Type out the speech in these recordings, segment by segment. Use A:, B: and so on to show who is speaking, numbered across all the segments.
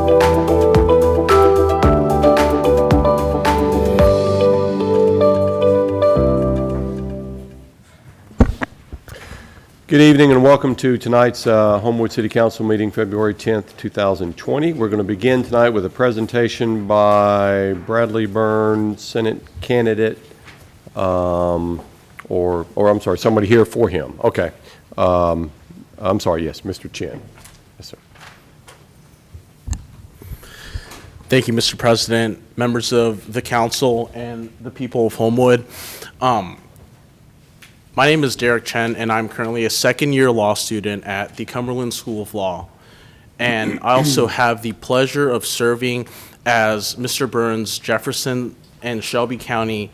A: Good evening and welcome to tonight's Homewood City Council meeting, February 10th, 2020. We're going to begin tonight with a presentation by Bradley Byrne, Senate candidate, or I'm sorry, somebody here for him. Okay. I'm sorry, yes, Mr. Chin. Yes, sir.
B: Thank you, Mr. President, members of the council, and the people of Homewood. My name is Derek Chen, and I'm currently a second-year law student at the Cumberland School of Law. And I also have the pleasure of serving as Mr. Byrne's Jefferson and Shelby County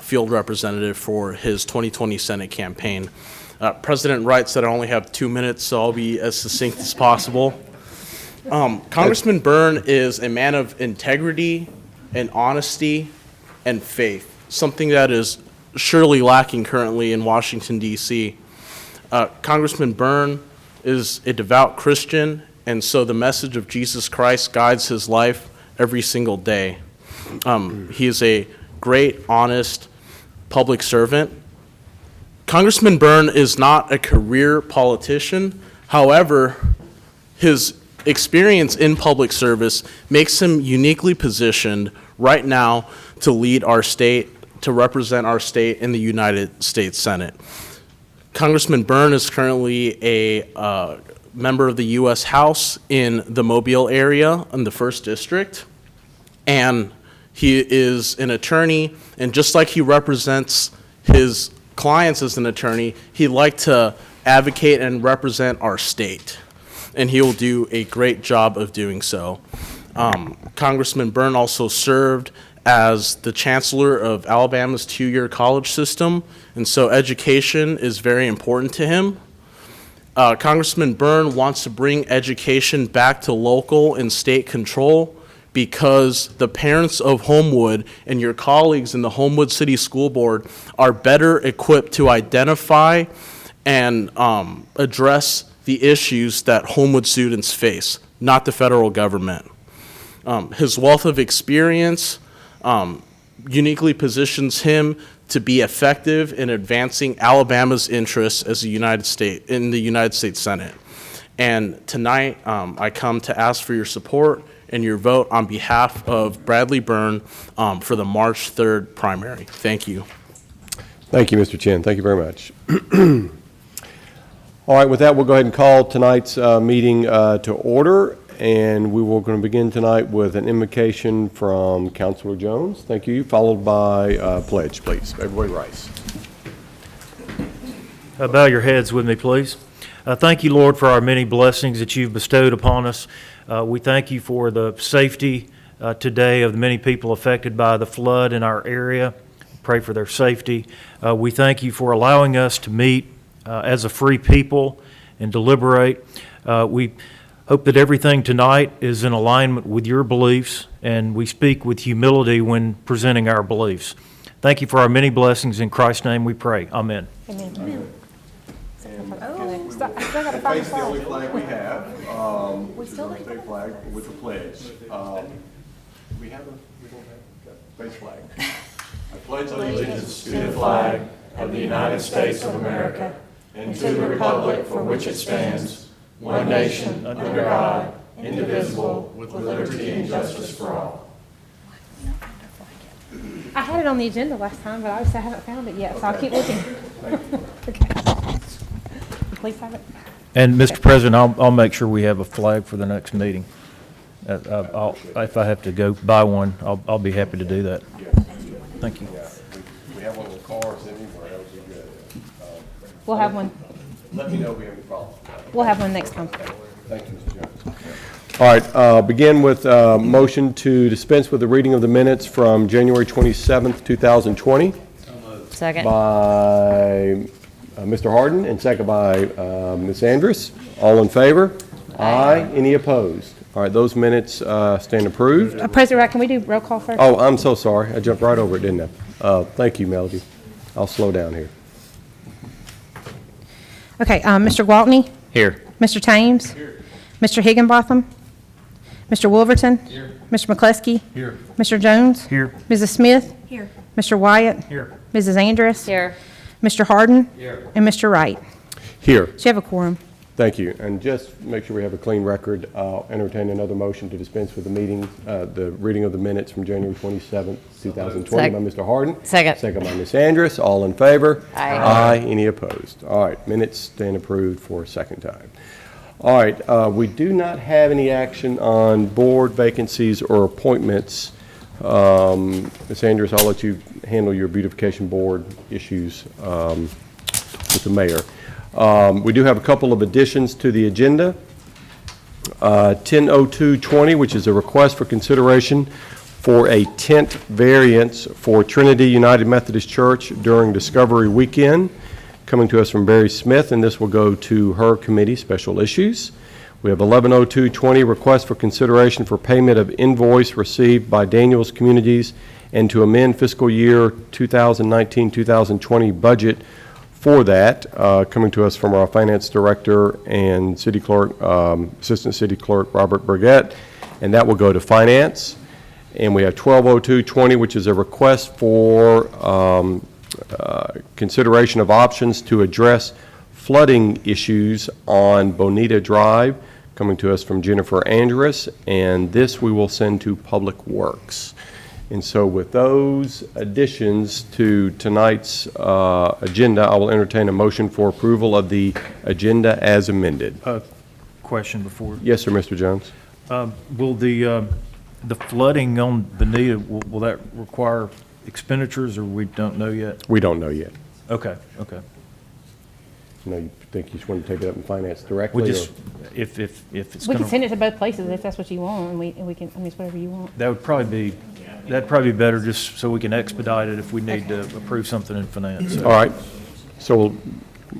B: field representative for his 2020 Senate campaign. President Wright said I only have 2 minutes, so I'll be as succinct as possible. Congressman Byrne is a man of integrity and honesty and faith, something that is surely lacking currently in Washington, D.C. Congressman Byrne is a devout Christian, and so the message of Jesus Christ guides his life every single day. He is a great, honest public servant. Congressman Byrne is not a career politician. However, his experience in public service makes him uniquely positioned right now to lead our state, to represent our state in the United States Senate. Congressman Byrne is currently a member of the U.S. House in the Mobile area in the 1st District, and he is an attorney, and just like he represents his clients as an attorney, he'd like to advocate and represent our state, and he will do a great job of doing so. Congressman Byrne also served as the chancellor of Alabama's 2-year college system, and so education is very important to him. Congressman Byrne wants to bring education back to local and state control because the parents of Homewood and your colleagues in the Homewood City School Board are better equipped to identify and address the issues that Homewood students face, not the federal government. His wealth of experience uniquely positions him to be effective in advancing Alabama's interests as in the United States Senate. And tonight, I come to ask for your support and your vote on behalf of Bradley Byrne for the March 3rd primary. Thank you.
A: Thank you, Mr. Chin. Thank you very much. All right, with that, we'll go ahead and call tonight's meeting to order. And we will going to begin tonight with an invocation from Councilor Jones. Thank you. Followed by pledge, please. Everybody rise.
C: Bow your heads with me, please. Thank you, Lord, for our many blessings that you've bestowed upon us. We thank you for the safety today of the many people affected by the flood in our area. Pray for their safety. We thank you for allowing us to meet as a free people and deliberate. We hope that everything tonight is in alignment with your beliefs, and we speak with humility when presenting our beliefs. Thank you for our many blessings. In Christ's name we pray. Amen.
A: Amen. Face the only flag we have, the state flag with the pledge. We don't have face flag. I pledge allegiance to the flag of the United States of America and to the republic for which it stands, one nation, under God, indivisible, with liberty and justice for all.
D: I had it on the agenda last time, but obviously I haven't found it yet, so I'll keep looking. Okay. Please have it.
C: And Mr. President, I'll make sure we have a flag for the next meeting. If I have to go buy one, I'll be happy to do that. Thank you.
A: Yeah, we have one with cars anywhere. That would be good.
D: We'll have one.
A: Let me know if we have any problems.
D: We'll have one next time.
A: Thank you, Mr. Jones. All right, begin with motion to dispense with the reading of the minutes from January 27th, 2020.
D: Second.
A: By Mr. Harden and second by Ms. Andrus. All in favor? Aye. Any opposed? All right, those minutes stand approved.
D: President Wright, can we do roll call first?
A: Oh, I'm so sorry. I jumped right over it, didn't I? Thank you, Melody. I'll slow down here.
D: Okay, Mr. Gwaltney?
C: Here.
D: Mr. Thames? Here. Mr. Higginbotham? Mr. Wolverton? Here. Mr. McCluskey?
C: Here.
D: Mr. Jones?
C: Here.
D: Mrs. Smith?
E: Here.
D: Mr. Wyatt?
C: Here.
D: Mrs. Andrus?
E: Here.
D: Mr. Harden? Here. And Mr. Wright.
A: Here.
D: So you have a quorum.
A: Thank you. And just make sure we have a clean record, I'll entertain another motion to dispense with the meeting, the reading of the minutes from January 27th, 2020 by Mr. Harden.
E: Second.
A: Second by Ms. Andrus. All in favor?
E: Aye.
A: Aye. Any opposed? All right, minutes stand approved for a second time. All right, we do not have any action on board vacancies or appointments. Ms. Andrus, I'll let you handle your beautification board issues with the mayor. We do have a couple of additions to the agenda. 100220, which is a request for consideration for a tent variance for Trinity United Methodist Church during Discovery Weekend, coming to us from Barry Smith, and this will go to her committee, Special Issues. We have 110220, request for consideration for payment of invoice received by Daniels Communities and to amend fiscal year 2019-2020 budget for that, coming to us from our finance director and city clerk, assistant city clerk Robert Burgett, and that will go to finance. And we have 120220, which is a request for consideration of options to address flooding issues on Bonita Drive, coming to us from Jennifer Andrus, and this we will send to Public Works. And so with those additions to tonight's agenda, I will entertain a motion for approval of the agenda as amended.
C: Question before.
A: Yes, sir, Mr. Jones.
C: Will the flooding on Bonita, will that require expenditures, or we don't know yet?
A: We don't know yet.
C: Okay, okay.
A: No, you think you just want to take it up in finance directly?
C: We
A: or-
C: just, if it's
D: We can
C: gonna,
D: send it to both places if that's what you want, and we can, I mean, it's whatever you want.
C: that'd probably be better, just so we can expedite it if we need to approve something in finance.
A: All right. So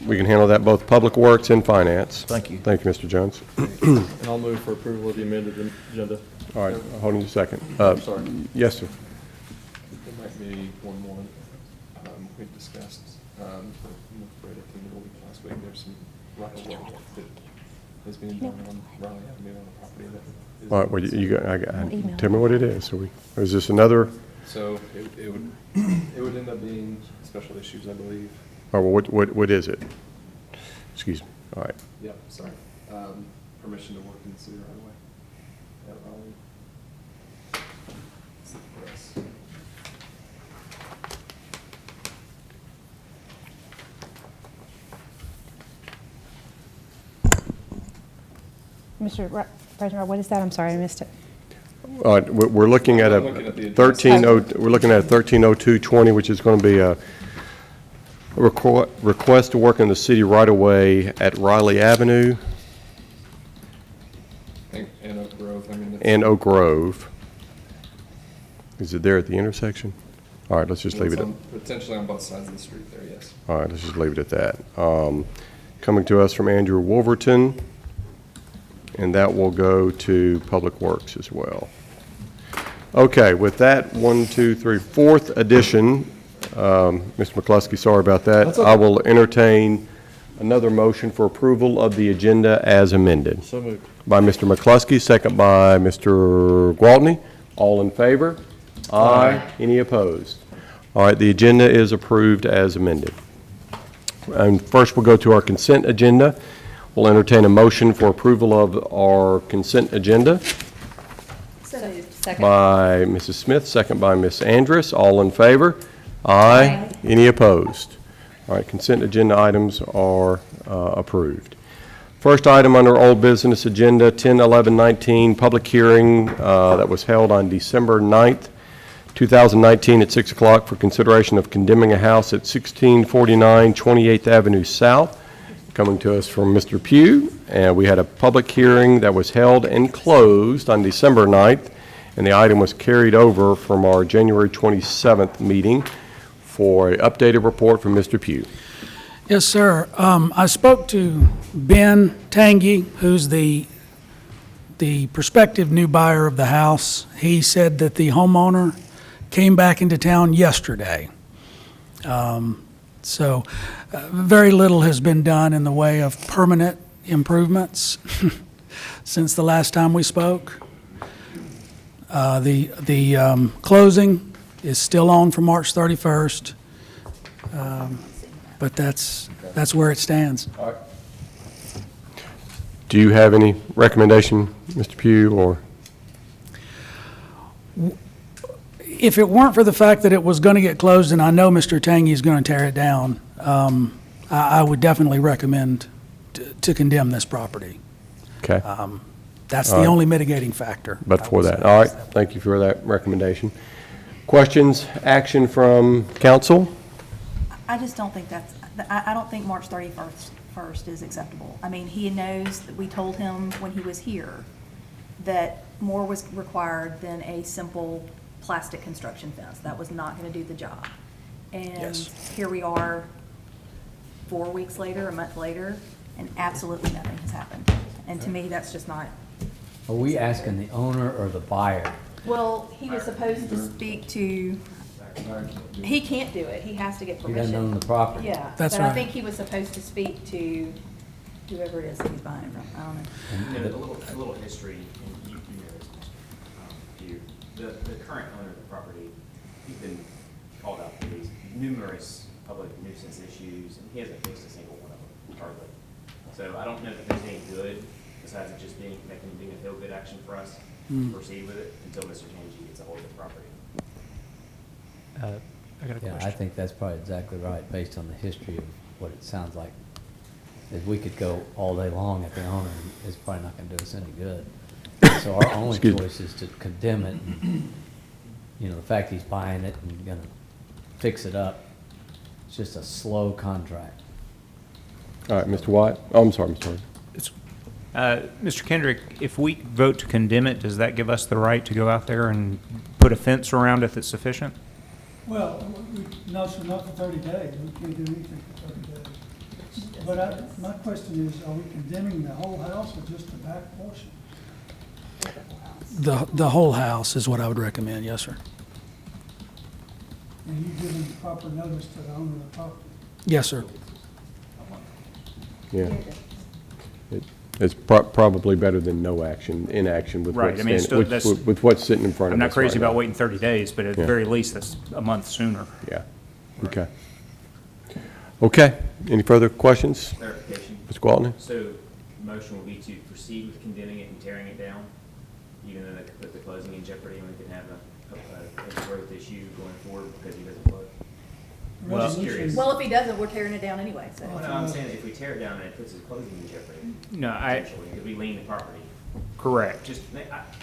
A: we can handle that both Public Works and finance.
C: Thank you.
A: Thank you, Mr. Jones.
F: And I'll move for approval of the amended agenda.
A: All right, hold on a second.
F: Sorry.
A: Yes, sir.
F: There might be one more. We discussed, Fred at the end of the week last week, there's some right of way that is being done on Raleigh Avenue on a property that is.
A: All right, well, I
D: email
A: tell me what it is. So is this another,
F: So it would end up being special issues, I believe.
A: or what is it? Excuse me. All right.
F: Yep, sorry. Permission to work in the city right away. At Raleigh. Yes.
D: Mr. President, what is that? I'm sorry, I missed it.
A: We're looking at a
F: I'm looking at the
A: we're looking at a 130220, which is going to be a request to work in the city right away at Riley Avenue
F: And Oak Grove, I mean.
A: and Oak Grove. Is it there at the intersection? All right, let's just leave it at,
F: Potentially on both sides of the street there, yes.
A: all right, let's just leave it at that. Coming to us from Andrew Wolverton, and that will go to Public Works as well. Okay, with that, 1, 2, 3, fourth edition, Mr. McCluskey, sorry about that. I will entertain another motion for approval of the agenda as amended.
F: So moved.
A: By Mr. McCluskey, second by Mr. Gwaltney. All in favor? Aye. Any opposed? All right, the agenda is approved as amended. And first, we'll go to our consent agenda. We'll entertain a motion for approval of our consent agenda
E: Second.
A: by Mrs. Smith, second by Ms. Andrus. All in favor? Aye. Any opposed? All right, consent agenda items are approved. First item under old business agenda, 10/11/19, public hearing that was held on December 9th, 2019 at 6 o'clock for consideration of condemning a house at 1649 28th Avenue South, coming to us from Mr. Pugh. And we had a public hearing that was held and closed on December 9th, and the item was carried over from our January 27th meeting for an updated report from Mr. Pugh.
G: Yes, sir. I spoke to Ben Tangy, who's the prospective new buyer of the house. He said that the homeowner came back into town yesterday. So very little has been done in the way of permanent improvements since the last time we spoke. The closing is still on for March 31st, but that's where it stands.
H: All right. Do you have any recommendation, Mr. Pugh, or?
G: If it weren't for the fact that it was going to get closed, and I know Mr. Tangy is going to tear it down, I would definitely recommend to condemn this property.
H: Okay,
G: That's the only mitigating factor.
H: but
G: I
H: for
G: would
H: that,
G: say.
H: all right, thank you for that recommendation. Questions, action from council?
E: I just don't think I don't think March 31st is acceptable. I mean, he knows that we told him when he was here that more was required than a simple plastic construction fence. That was not going to do the job. And
G: Yes.
E: here we are 4 weeks later, a month later, and absolutely nothing has happened. And to me, that's just not.
I: Are we asking the owner or the buyer?
E: Well, he was supposed to speak to, he can't do it. He has to get
I: He
E: permission.
I: doesn't own the property.
E: Yeah.
G: That's
E: But I
G: right.
E: think he was supposed to speak to whoever it is that he's buying from. I don't know.
J: You know, a little history, and you know this, Mr. Pugh. The current owner of the property, he's been called out for these numerous public nuisance issues, and he hasn't fixed a single one of them, hardly. So I don't know that there's any good, besides it just being a feel-good action for us, to proceed with it until Mr. Tangi gets a hold of the property.
C: I got a
I: Yeah, I
C: question.
I: think that's probably exactly right, based on the history of what it sounds like. If we could go all day long at the owner, it's probably not gonna do us any good. So our only
H: Excuse me.
I: choice is to condemn it. And, you know, the fact he's buying it and gonna fix it up, it's just a slow contract.
H: All right, Mr. White, oh, I'm sorry, Mr. Hurd.
K: Mr. Kendrick, if we vote to condemn it, does that give us the right to go out there and put a fence around it that's sufficient?
L: Well, no, sir, not for 30 days. We can't do anything for 30 days. But my question is, are we condemning the whole house or just the back portion?
G: The whole house is what I would recommend, yes, sir.
L: And you giving proper notice to the owner of the property?
G: Yes, sir.
H: Yeah. It's probably better than no action, inaction with
K: Right,
H: what's,
K: I mean, still, that's-
H: with what's sitting in front
K: I'm
H: of us
K: not crazy
H: right
K: about
H: now.
K: waiting 30 days, but at the
H: Yeah.
K: very least, that's a month sooner.
H: Yeah, okay. Okay, any further questions?
J: Clarification.
H: Mr. Gwaltney?
J: So the motion will be to proceed with condemning it and tearing it down, even though that could put the closing in jeopardy and we could have a growth issue going forward because he doesn't close.
L: The
J: Well, just
L: resolution-
J: curious.
E: Well, if he doesn't, we're tearing it down anyway, so.
J: Well, no, I'm saying if we tear it down and it puts his closing in jeopardy,
K: No,
J: potentially, because we lien the property.
K: correct.
J: Just,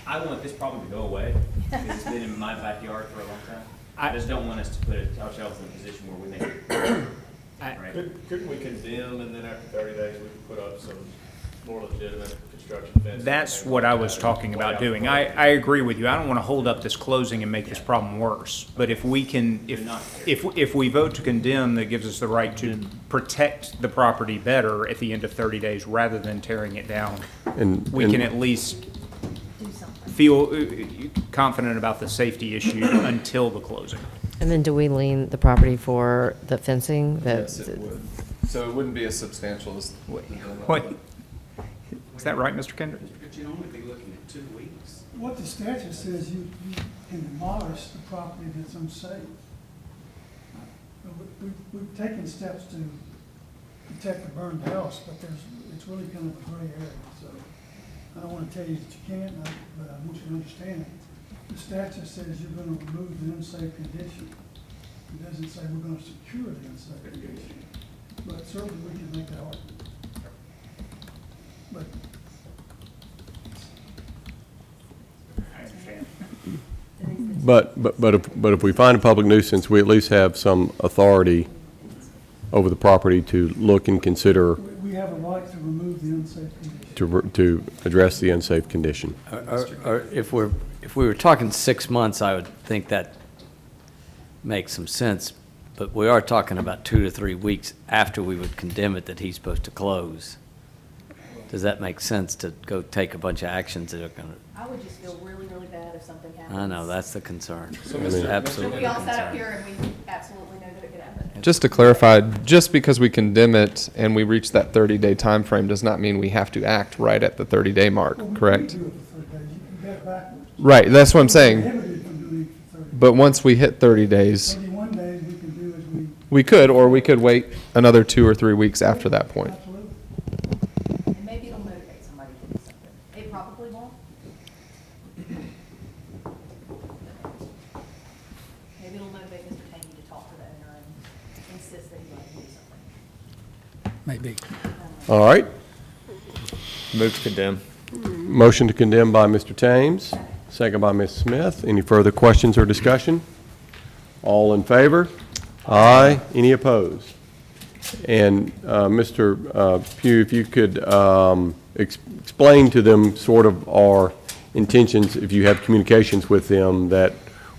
J: I want this problem to go away, because it's been in my backyard for a long time. I just don't want us to put ourselves in a position where we make it. Right?
A: Couldn't we condemn, and then after 30 days, we could put up some more legitimate construction fences?
K: That's what I was talking about doing. I agree with you. I don't want to hold up this closing and make this problem worse. But if we can, if we vote to condemn, that gives us the right to protect the property better at the end of 30 days rather than tearing it down. We can at least
E: Do something.
K: feel confident about the safety issue until the closing.
M: And then do we lien the property for the fencing?
F: Yes, it would. So it wouldn't be as substantial as.
K: Wait, is that right, Mr. Kendrick?
J: But you'd only be looking at 2 weeks.
L: What the statute says, you can demolish the property that's unsafe. But we've taken steps to protect the burned house, but it's really kind of a gray area, so I don't want to tell you that you can't, but I want you to understand it. The statute says you're going to remove the unsafe condition. It doesn't say we're going to secure the unsafe condition, but certainly we can make that argument. But
K: I understand.
H: But if we find a public nuisance, we at least have some authority over the property to look and consider
L: we have a right to remove the unsafe condition.
H: to address the unsafe condition.
I: Or if we were talking 6 months, I would think that makes some sense. But we are talking about 2 to 3 weeks after we would condemn it that he's supposed to close. Does that make sense to go take a bunch of actions that are going to?
E: I would just feel really, really bad if something happens.
I: I know, that's the concern.
F: So
H: I mean-
I: Absolutely.
E: We all sat up
I: concern.
E: here and we absolutely know that it could happen.
F: Just to clarify, just because we condemn it and we reach that 30-day time frame does not mean we have to act right at the 30-day mark,
L: Well, we
F: correct?
L: can't do it for 30 days. step backwards.
F: Right, that's what I'm saying.
L: Prohibited from doing it for 30.
F: But once we hit 30 days,
L: 31 days, we can do as we,
F: we could, or we could wait another 2 or 3 weeks after that point.
L: absolutely.
E: And maybe it'll motivate somebody to do something. It probably won't. Maybe it'll motivate Mr. Tangy to talk to the owner and insist that he let him do something.
G: Maybe.
H: All right.
F: Move to condemn.
H: Motion to condemn by Mr. Thames, second by Ms. Smith. Any further questions or discussion? All in favor? Aye. Any opposed? And Mr. Pugh, if you could explain to them sort of our intentions, if you have communications with them, that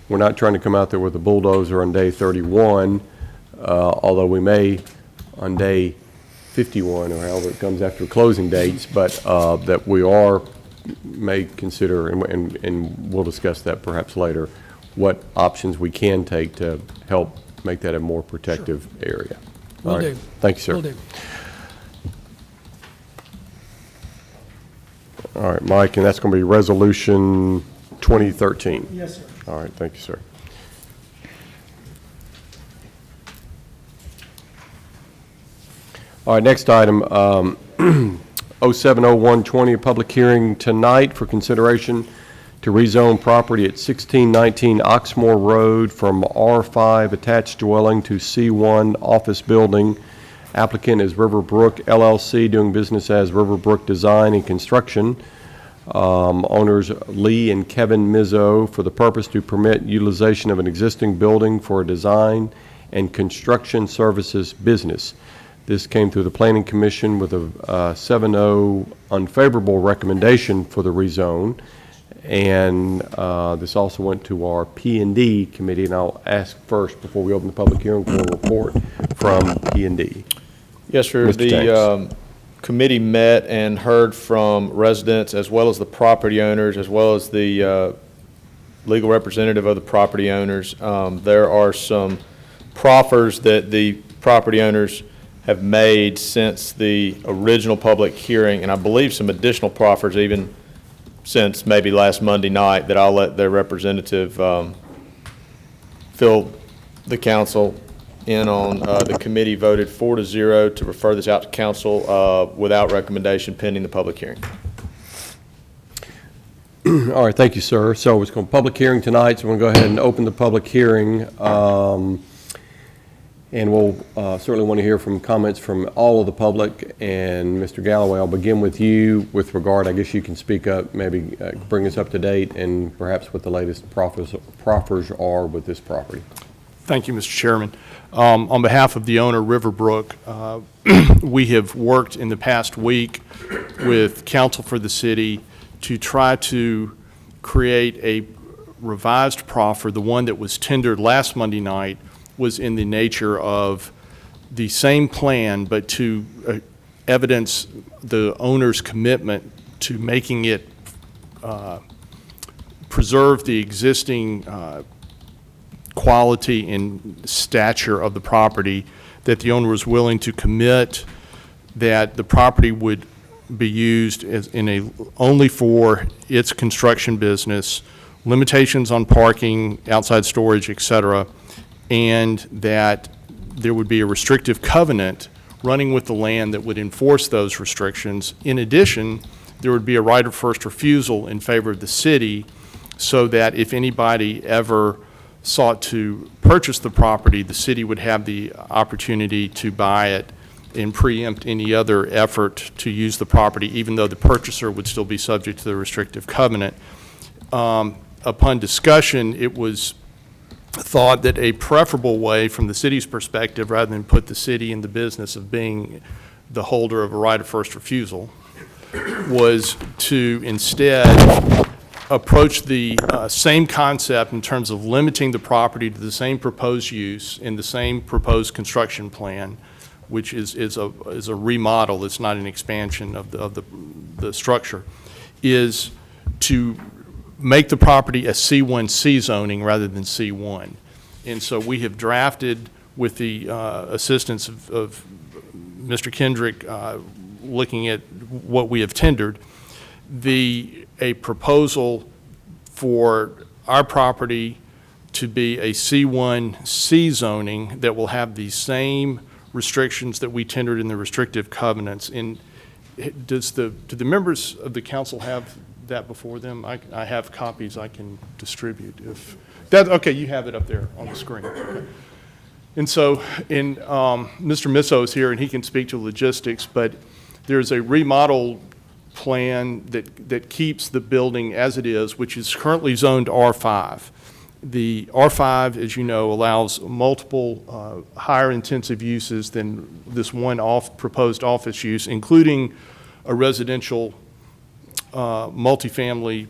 H: we're not trying to come out there with a bulldozer on day 31, although we may on day 51 or however it comes after closing dates, but that we may consider, and we'll discuss that perhaps later, what options we can take to help make that a more protective area.
G: Will
H: All right.
G: do.
H: Thank you, sir.
G: Will do.
H: All right, Mike, and that's going to be Resolution 2013.
L: Yes, sir.
H: All right, thank you, sir. All right, next item, 070120, a public hearing tonight for consideration to rezone property at 1619 Oxmoor Road from R5 attached dwelling to C1 office building. Applicant is Riverbrook LLC, doing business as Riverbrook Design and Construction. Owners Lee and Kevin Mizzo, for the purpose to permit utilization of an existing building for a design and construction services business. This came through the Planning Commission with a 7-0 unfavorable recommendation for the rezone. And this also went to our P&D committee, and I'll ask first, before we open the public hearing, for a report from P&D.
N: Yes, sir.
H: Mr.
N: The committee met and heard from residents as well as the property owners, as well as the legal representative of the property owners. There are some proffers that the property owners have made since the original public hearing, and I believe some additional proffers even since maybe last Monday night, that I'll let their representative fill the council in on. The committee voted 4-0 to refer this out to council without recommendation pending the public hearing.
H: All right, thank you, sir. So it's going to public hearing tonight, so we're going to go ahead and open the public hearing. And we'll certainly want to hear from comments from all of the public. And Mr. Galloway, I'll begin with you with regard, I guess you can speak up, maybe bring us up to date, and perhaps what the latest proffers are with this property.
O: Thank you, Mr. Chairman. On behalf of the owner, Riverbrook, we have worked in the past week with counsel for the city to try to create a revised proffer. The one that was tendered last Monday night was in the nature of the same plan, but to evidence the owner's commitment to making it preserve the existing quality and stature of the property, that the owner was willing to commit that the property would be used as only for its construction business, limitations on parking, outside storage, et cetera, and that there would be a restrictive covenant running with the land that would enforce those restrictions. In addition, there would be a right of first refusal in favor of the city, so that if anybody ever sought to purchase the property, the city would have the opportunity to buy it and preempt any other effort to use the property, even though the purchaser would still be subject to the restrictive covenant. Upon discussion, it was thought that a preferable way from the city's perspective, rather than put the city in the business of being the holder of a right of first refusal, was to instead approach the same concept in terms of limiting the property to the same proposed use in the same proposed construction plan, which is a remodel. It's not an expansion of the structure, is to make the property a C1C zoning rather than C1. And so we have drafted, with the assistance of Mr. Kendrick, looking at what we have tendered, a proposal for our property to be a C1C zoning that will have the same restrictions that we tendered in the restrictive covenants. And do the members of the council have that before them? I have copies I can distribute. If that, okay, you have it up there on the screen. Okay. And so, Mr. Misso is here, and he can speak to logistics, but there's a remodel plan that keeps the building as it is, which is currently zoned R5. The R5, as you know, allows multiple higher intensive uses than this one proposed office use, including a residential multifamily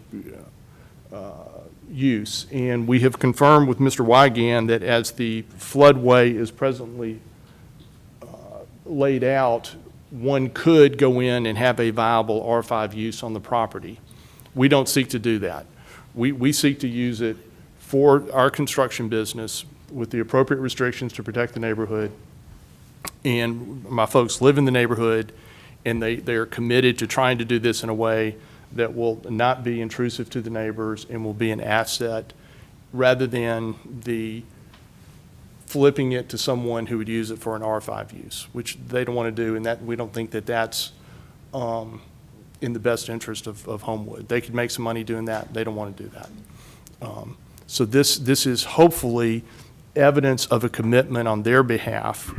O: use. And we have confirmed with Mr. Wygand that as the floodway is presently laid out, one could go in and have a viable R5 use on the property. We don't seek to do that. We seek to use it for our construction business with the appropriate restrictions to protect the neighborhood. And my folks live in the neighborhood, and they are committed to trying to do this in a way that will not be intrusive to the neighbors and will be an asset rather than the flipping it to someone who would use it for an R5 use, which they don't want to do, and that we don't think that that's in the best interest of Homewood. They could make some money doing that. They don't want to do that. So this is hopefully evidence of a commitment on their behalf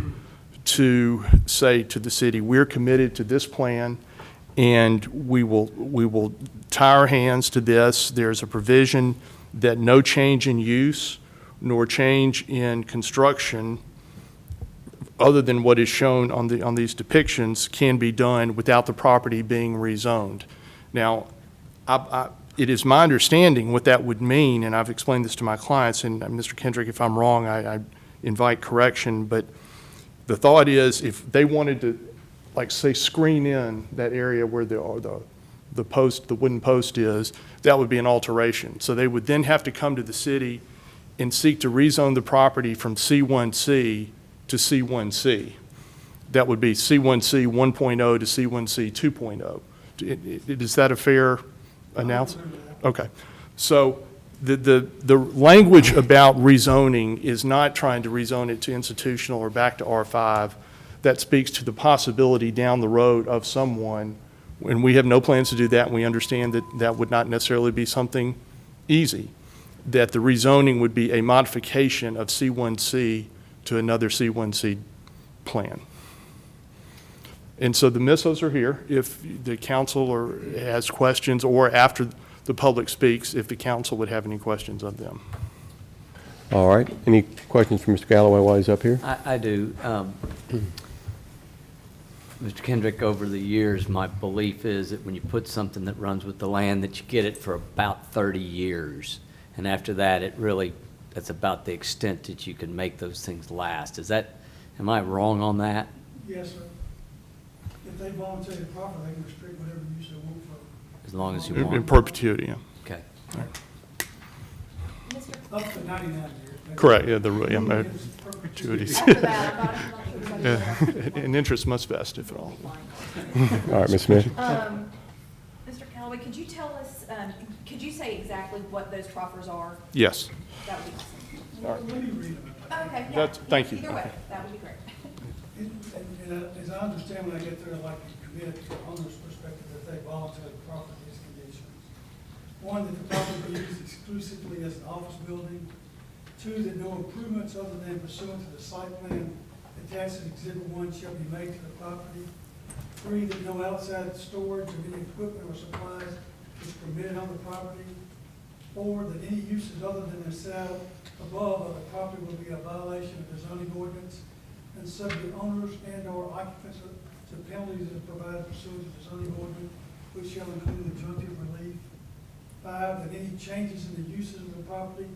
O: to say to the city, we're committed to this plan, and we will tie our hands to this. There's a provision that no change in use nor change in construction other than what is shown on these depictions can be done without the property being rezoned. Now, it is my understanding what that would mean, and I've explained this to my clients, and Mr. Kendrick, if I'm wrong, I invite correction, but the thought is if they wanted to, like, say, screen in that area where the wooden post is, that would be an alteration. So they would then have to come to the city and seek to rezone the property from C1C to C1C. That would be C1C 1.0 to C1C 2.0. Is that a fair announcement? Okay. So the language about rezoning is not trying to rezone it to institutional or back to R5. That speaks to the possibility down the road of someone, and we have no plans to do that, and we understand that that would not necessarily be something easy, that the rezoning would be a modification of C1C to another C1C plan. And so the Missos are here if the council has questions, or after the public speaks, if the council would have any questions of them.
H: All right. Any questions for Mr. Galloway while he's up here?
I: I do. Mr. Kendrick, over the years, my belief is that when you put something that runs with the land, that you get it for about 30 years. And after that, that's about the extent that you can make those things last. Am I wrong on that?
L: Yes, sir. If they volunteer the property, they can restrict whatever use they want for.
I: As long as you want.
O: In perpetuity, yeah.
I: Okay.
L: Up to 99 years.
O: Correct, yeah, perpetuities. Yeah, and interest must vest, if at all.
H: All right, Ms. Smith.
E: Mr. Callaway, could you tell us, could you say exactly what those proffers are?
O: Yes.
E: That would be
L: Let me read them.
E: Okay, yeah.
O: Thank you.
E: Either way, that would be great.
L: As I understand, when I get there, I'd like to commit to the owner's perspective that they voluntarily proffer these conditions. One, that the property be used exclusively as an office building. Two, that no improvements other than pursuant to the site plan attached to Exhibit 1 shall be made to the property. Three, that no outside storage of any equipment or supplies is permitted on the property. Four, that any uses other than the set out above of the property will be a violation of the zoning ordinance and subject owners and/or occupants to penalties as provided pursuant to the zoning ordinance, which shall include adjunctive relief. Five, that any changes in the uses of the property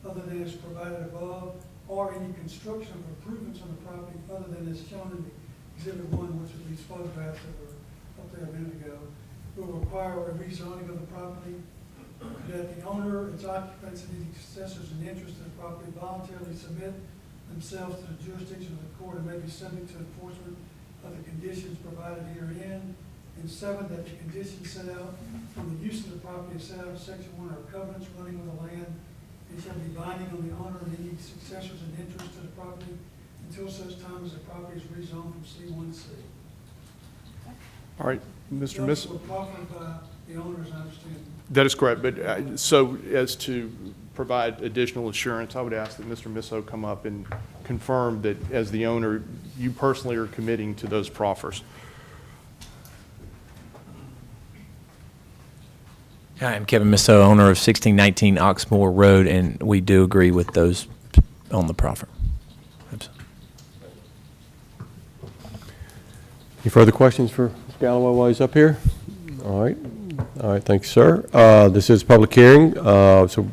L: other than is provided above, or any construction of improvements on the property other than is shown in the Exhibit 1, which are these photographs that were up there a minute ago, will require a rezoning of the property. That the owner, its occupants, and any successors in interest in the property voluntarily submit themselves to the jurisdiction of the court and may be subject to enforcement of the conditions provided herein. And 7, that the conditions set out on the use of the property is set out in section 1 are covenants running with the land and shall be binding on the owner and any successors in interest to the property until such time as the property is rezoned from C1 to C.
O: All right, Mr.
L: Those
O: Miss,
L: were proffered by the owners, I understand.
O: that is correct, but so as to provide additional assurance, I would ask that Mr. Misso come up and confirm that as the owner, you personally are committing to those proffers.
P: Hi, I'm Kevin Misso, owner of 1619 Oxmoor Road, and we do agree with those on the proffer.
H: Any further questions for Mr. Galloway while he's up here? All right. All right, thanks, sir. This is a public hearing, so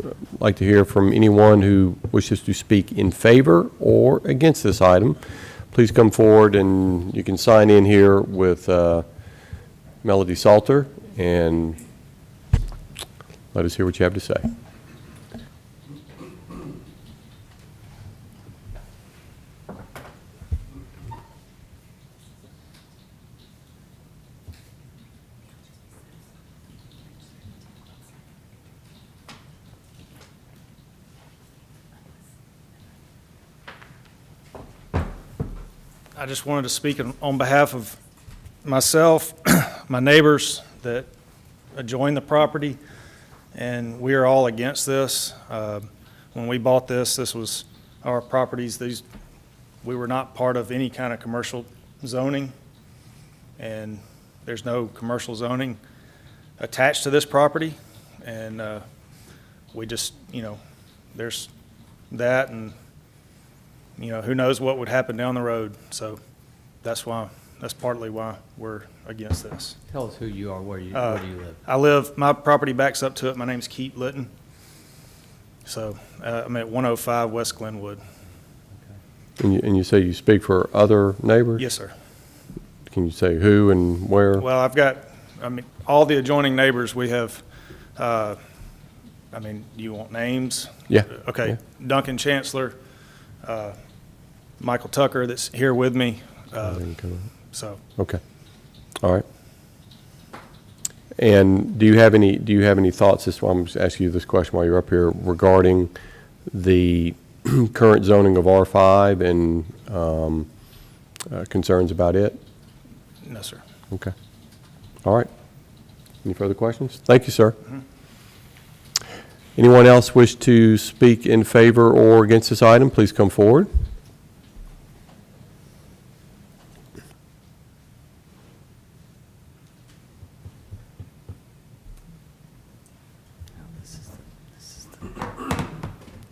H: I'd like to hear from anyone who wishes to speak in favor or against this item. Please come forward, and you can sign in here with Melody Salter, and let us hear what you have to say.
Q: I just wanted to speak on behalf of myself, my neighbors that adjoin the property, and we are all against this. When we bought this was our properties. We were not part of any kind of commercial zoning, and there's no commercial zoning attached to this property. And we just, there's that, and who knows what would happen down the road. So that's partly why we're against this.
I: Tell us who you are, where do you live?
Q: My property backs up to it. My name's Keith Litton. So I'm at 105 West Glenwood.
H: And you say you speak for other neighbors?
Q: Yes, sir.
H: Can you say who and where?
Q: Well, I've got, all the adjoining neighbors we have, do you want names?
H: Yeah.
Q: Okay.
H: Yeah.
Q: Duncan Chancellor, Michael Tucker that's here with me. So.
H: Okay. All right. And do you have any thoughts? I'm just asking you this question while you're up here regarding the current zoning of R5 and concerns about it?
Q: No, sir.
H: Okay. All right. Any further questions? Thank you, sir.
Q: Mm-hmm.
H: Anyone else wish to speak in favor or against this item? Please come forward.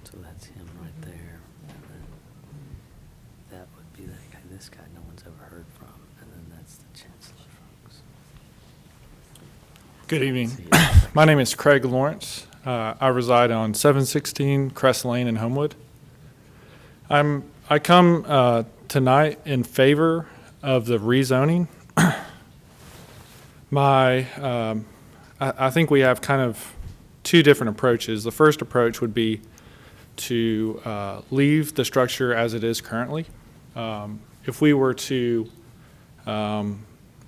I: So that's him right there. And then that would be that guy. This guy no one's ever heard from. And then that's the Chancellor folks.
R: Good evening. My name is Craig Lawrence. I reside on 716 Crest Lane in Homewood. I come tonight in favor of the rezoning. I think we have kind of two different approaches. The first approach would be to leave the structure as it is currently. If we were to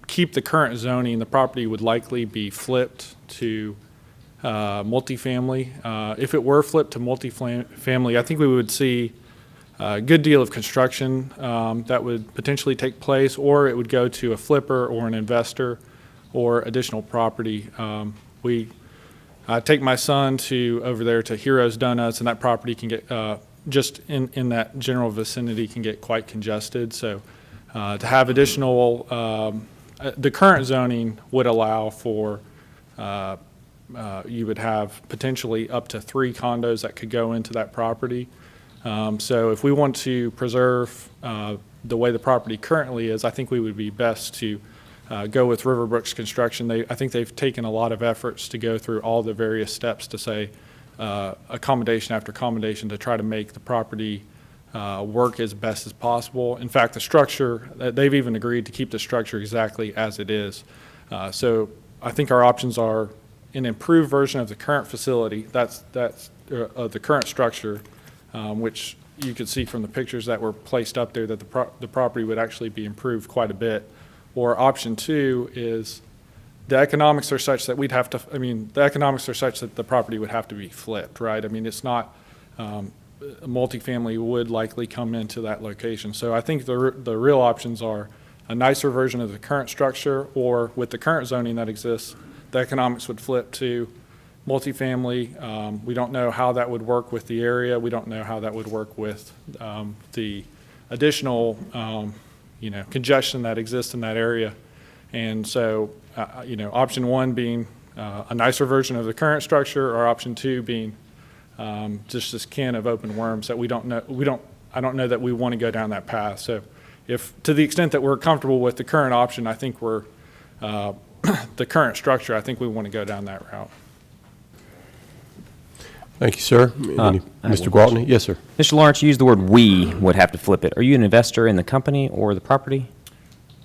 R: keep the current zoning, the property would likely be flipped to multifamily. If it were flipped to multifamily, I think we would see a good deal of construction that would potentially take place, or it would go to a flipper or an investor or additional property. I take my son over there to Heroes Donuts, and that property can get, just in that general vicinity, can get quite congested. So to have additional, the current zoning would allow for, you would have potentially up to 3 condos that could go into that property. So if we want to preserve the way the property currently is, I think we would be best to go with Riverbrooks Construction. I think they've taken a lot of efforts to go through all the various steps to say accommodation after accommodation to try to make the property work as best as possible. In fact, the structure, they've even agreed to keep the structure exactly as it is. So I think our options are an improved version of the current facility, that's the current structure, which you could see from the pictures that were placed up there that the property would actually be improved quite a bit, Or option two is the economics are such that we'd have to, the economics are such that the property would have to be flipped, right? I mean, it's not, a multifamily would likely come into that location. So I think the real options are a nicer version of the current structure, or with the current zoning that exists, the economics would flip to multifamily. We don't know how that would work with the area. We don't know how that would work with the additional, congestion that exists in that area. And so, option one being a nicer version of the current structure, or option two being just this can of open worms that I don't know that we want to go down that path. So if, to the extent that we're comfortable with the current option, I think we're, the current structure, I think we want to go down that route.
H: Thank you, sir. Mr. Gwaltney? Yes, sir.
S: Mr. Lawrence, you used the word "we" would have to flip it. Are you an investor in the company or the property?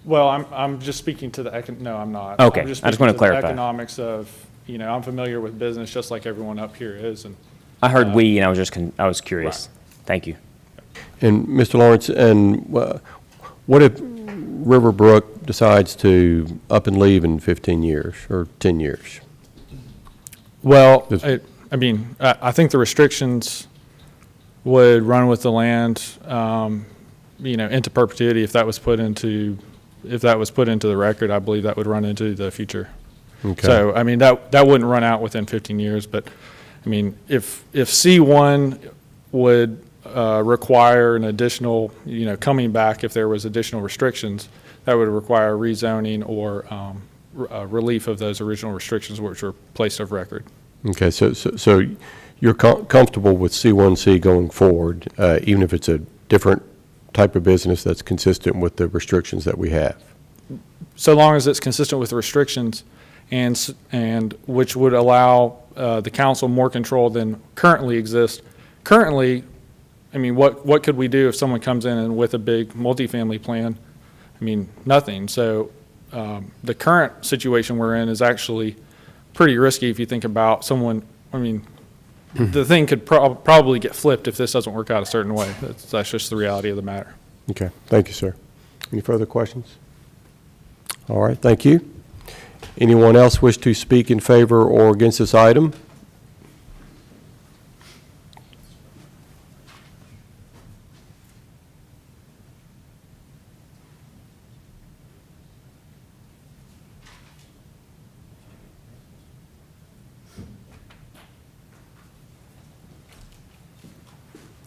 R: Well, I'm just speaking to the, no, I'm not.
S: Okay,
R: I'm
S: I just
R: speaking
S: want to
R: the
S: clarify.
R: economics of, I'm familiar with business just like everyone up here is. And
S: I heard "we" and I was curious.
R: Right.
S: Thank you.
H: And Mr. Lawrence, and what if Riverbrook decides to up and leave in 15 years or 10 years?
R: Well, I think the restrictions would run with the land, into perpetuity if that was put into the record. I believe that would run into the future.
H: Okay.
R: So, that wouldn't run out within 15 years, but, if C1 would require an additional, coming back if there was additional restrictions, that would require rezoning or relief of those original restrictions which were placed of record.
H: Okay, so you're comfortable with C1C going forward, even if it's a different type of business that's consistent with the restrictions that we have?
R: So long as it's consistent with the restrictions and which would allow the council more control than currently exists. Currently, what could we do if someone comes in and with a big multifamily plan? Nothing. So the current situation we're in is actually pretty risky if you think about someone, the thing could probably get flipped if this doesn't work out a certain way. That's just the reality of the matter.
H: Okay, thank you, sir. Any further questions? All right, thank you. Anyone else wish to speak in favor or against this item?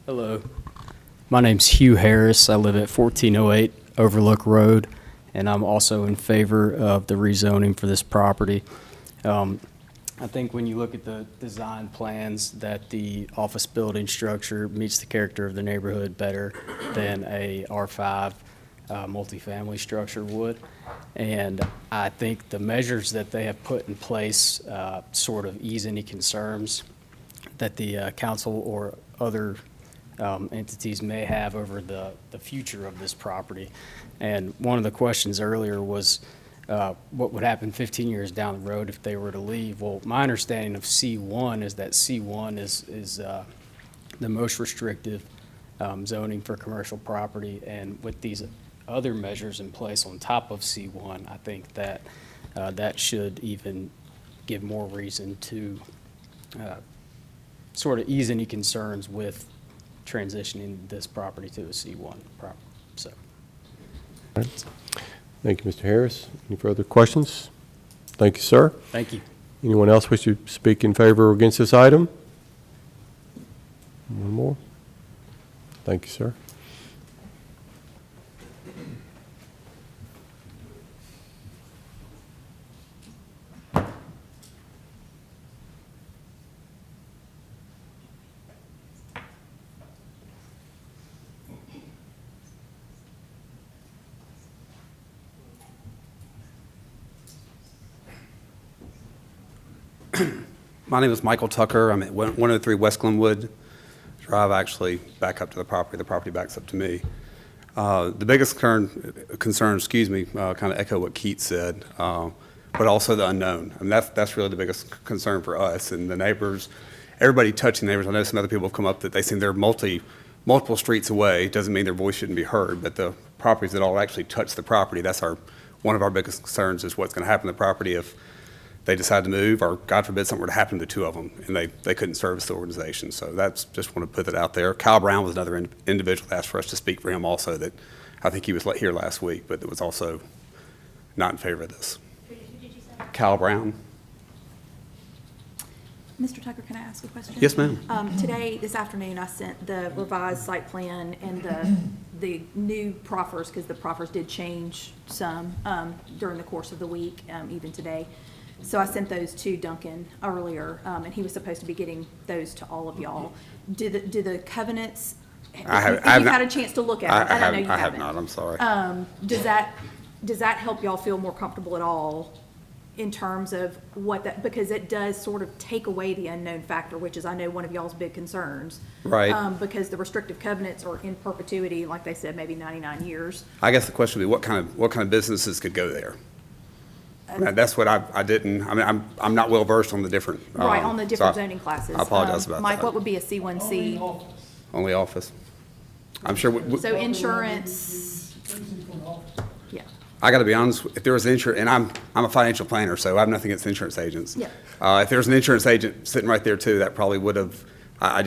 T: Hello, my name's Hugh Harris. I live at 1408 Overlook Road, and I'm also in favor of the rezoning for this property. I think when you look at the design plans, that the office building structure meets the character of the neighborhood better than a R5 multifamily structure would. And I think the measures that they have put in place sort of ease any concerns that the council or other entities may have over the future of this property. And one of the questions earlier was what would happen 15 years down the road if they were to leave. Well, my understanding of C1 is that C1 is the most restrictive zoning for commercial property, and with these other measures in place on top of C1, I think that that should even give more reason to sort of ease any concerns with transitioning this property to a C1 property. So.
H: Thank you, Mr. Harris. Any further questions? Thank you, sir.
T: Thank you.
H: Anyone else wish to speak in favor or against this item? One more. Thank you, sir.
U: My name is Michael Tucker. I'm at 103 West Glenwood Drive, actually back up to the property. The property backs up to me. The biggest concern, kind of echo what Keith said, but also the unknown. I mean, that's really the biggest concern for us and the neighbors. Everybody touching neighbors. I know some other people have come up that they think they're multiple streets away. It doesn't mean their voice shouldn't be heard, but the properties that all actually touch the property, that's one of our biggest concerns is what's going to happen to the property if they decide to move, or God forbid something were to happen to two of them, and they couldn't service the organization. So that's, just want to put that out there. Kyle Brown was another individual that asked for us to speak for him also, that I think he was here last week, but it was also not in favor of this.
E: Who did you say?
U: Kyle Brown.
E: Mr. Tucker, can I ask a question?
U: Yes, ma'am.
E: Today, this afternoon, I sent the revised site plan and the new proffers, because the proffers did change some during the course of the week, even today. So I sent those to Duncan earlier, and he was supposed to be getting those to all of y'all. Do the covenants, if you've had a chance to look at them, I know you haven't.
U: I have not, I'm sorry.
E: Does that help y'all feel more comfortable at all in terms of what that, because it does sort of take away the unknown factor, which is, I know, one of y'all's big concerns.
U: Right.
E: Because the restrictive covenants are in perpetuity, like they said, maybe 99 years.
U: I guess the question would be, what kind of businesses could go there? That's what I didn't, I mean, I'm not well versed on the different.
E: Right, on the different zoning classes.
U: I apologize about that.
E: Mike, what would be a C1C?
U: Only office. I'm sure.
E: So insurance, yeah.
U: I got to be honest, if there was an insurance, and I'm a financial planner, so I have nothing against insurance agents.
E: Yeah.
U: If there was an insurance agent sitting right there too, that probably would have, I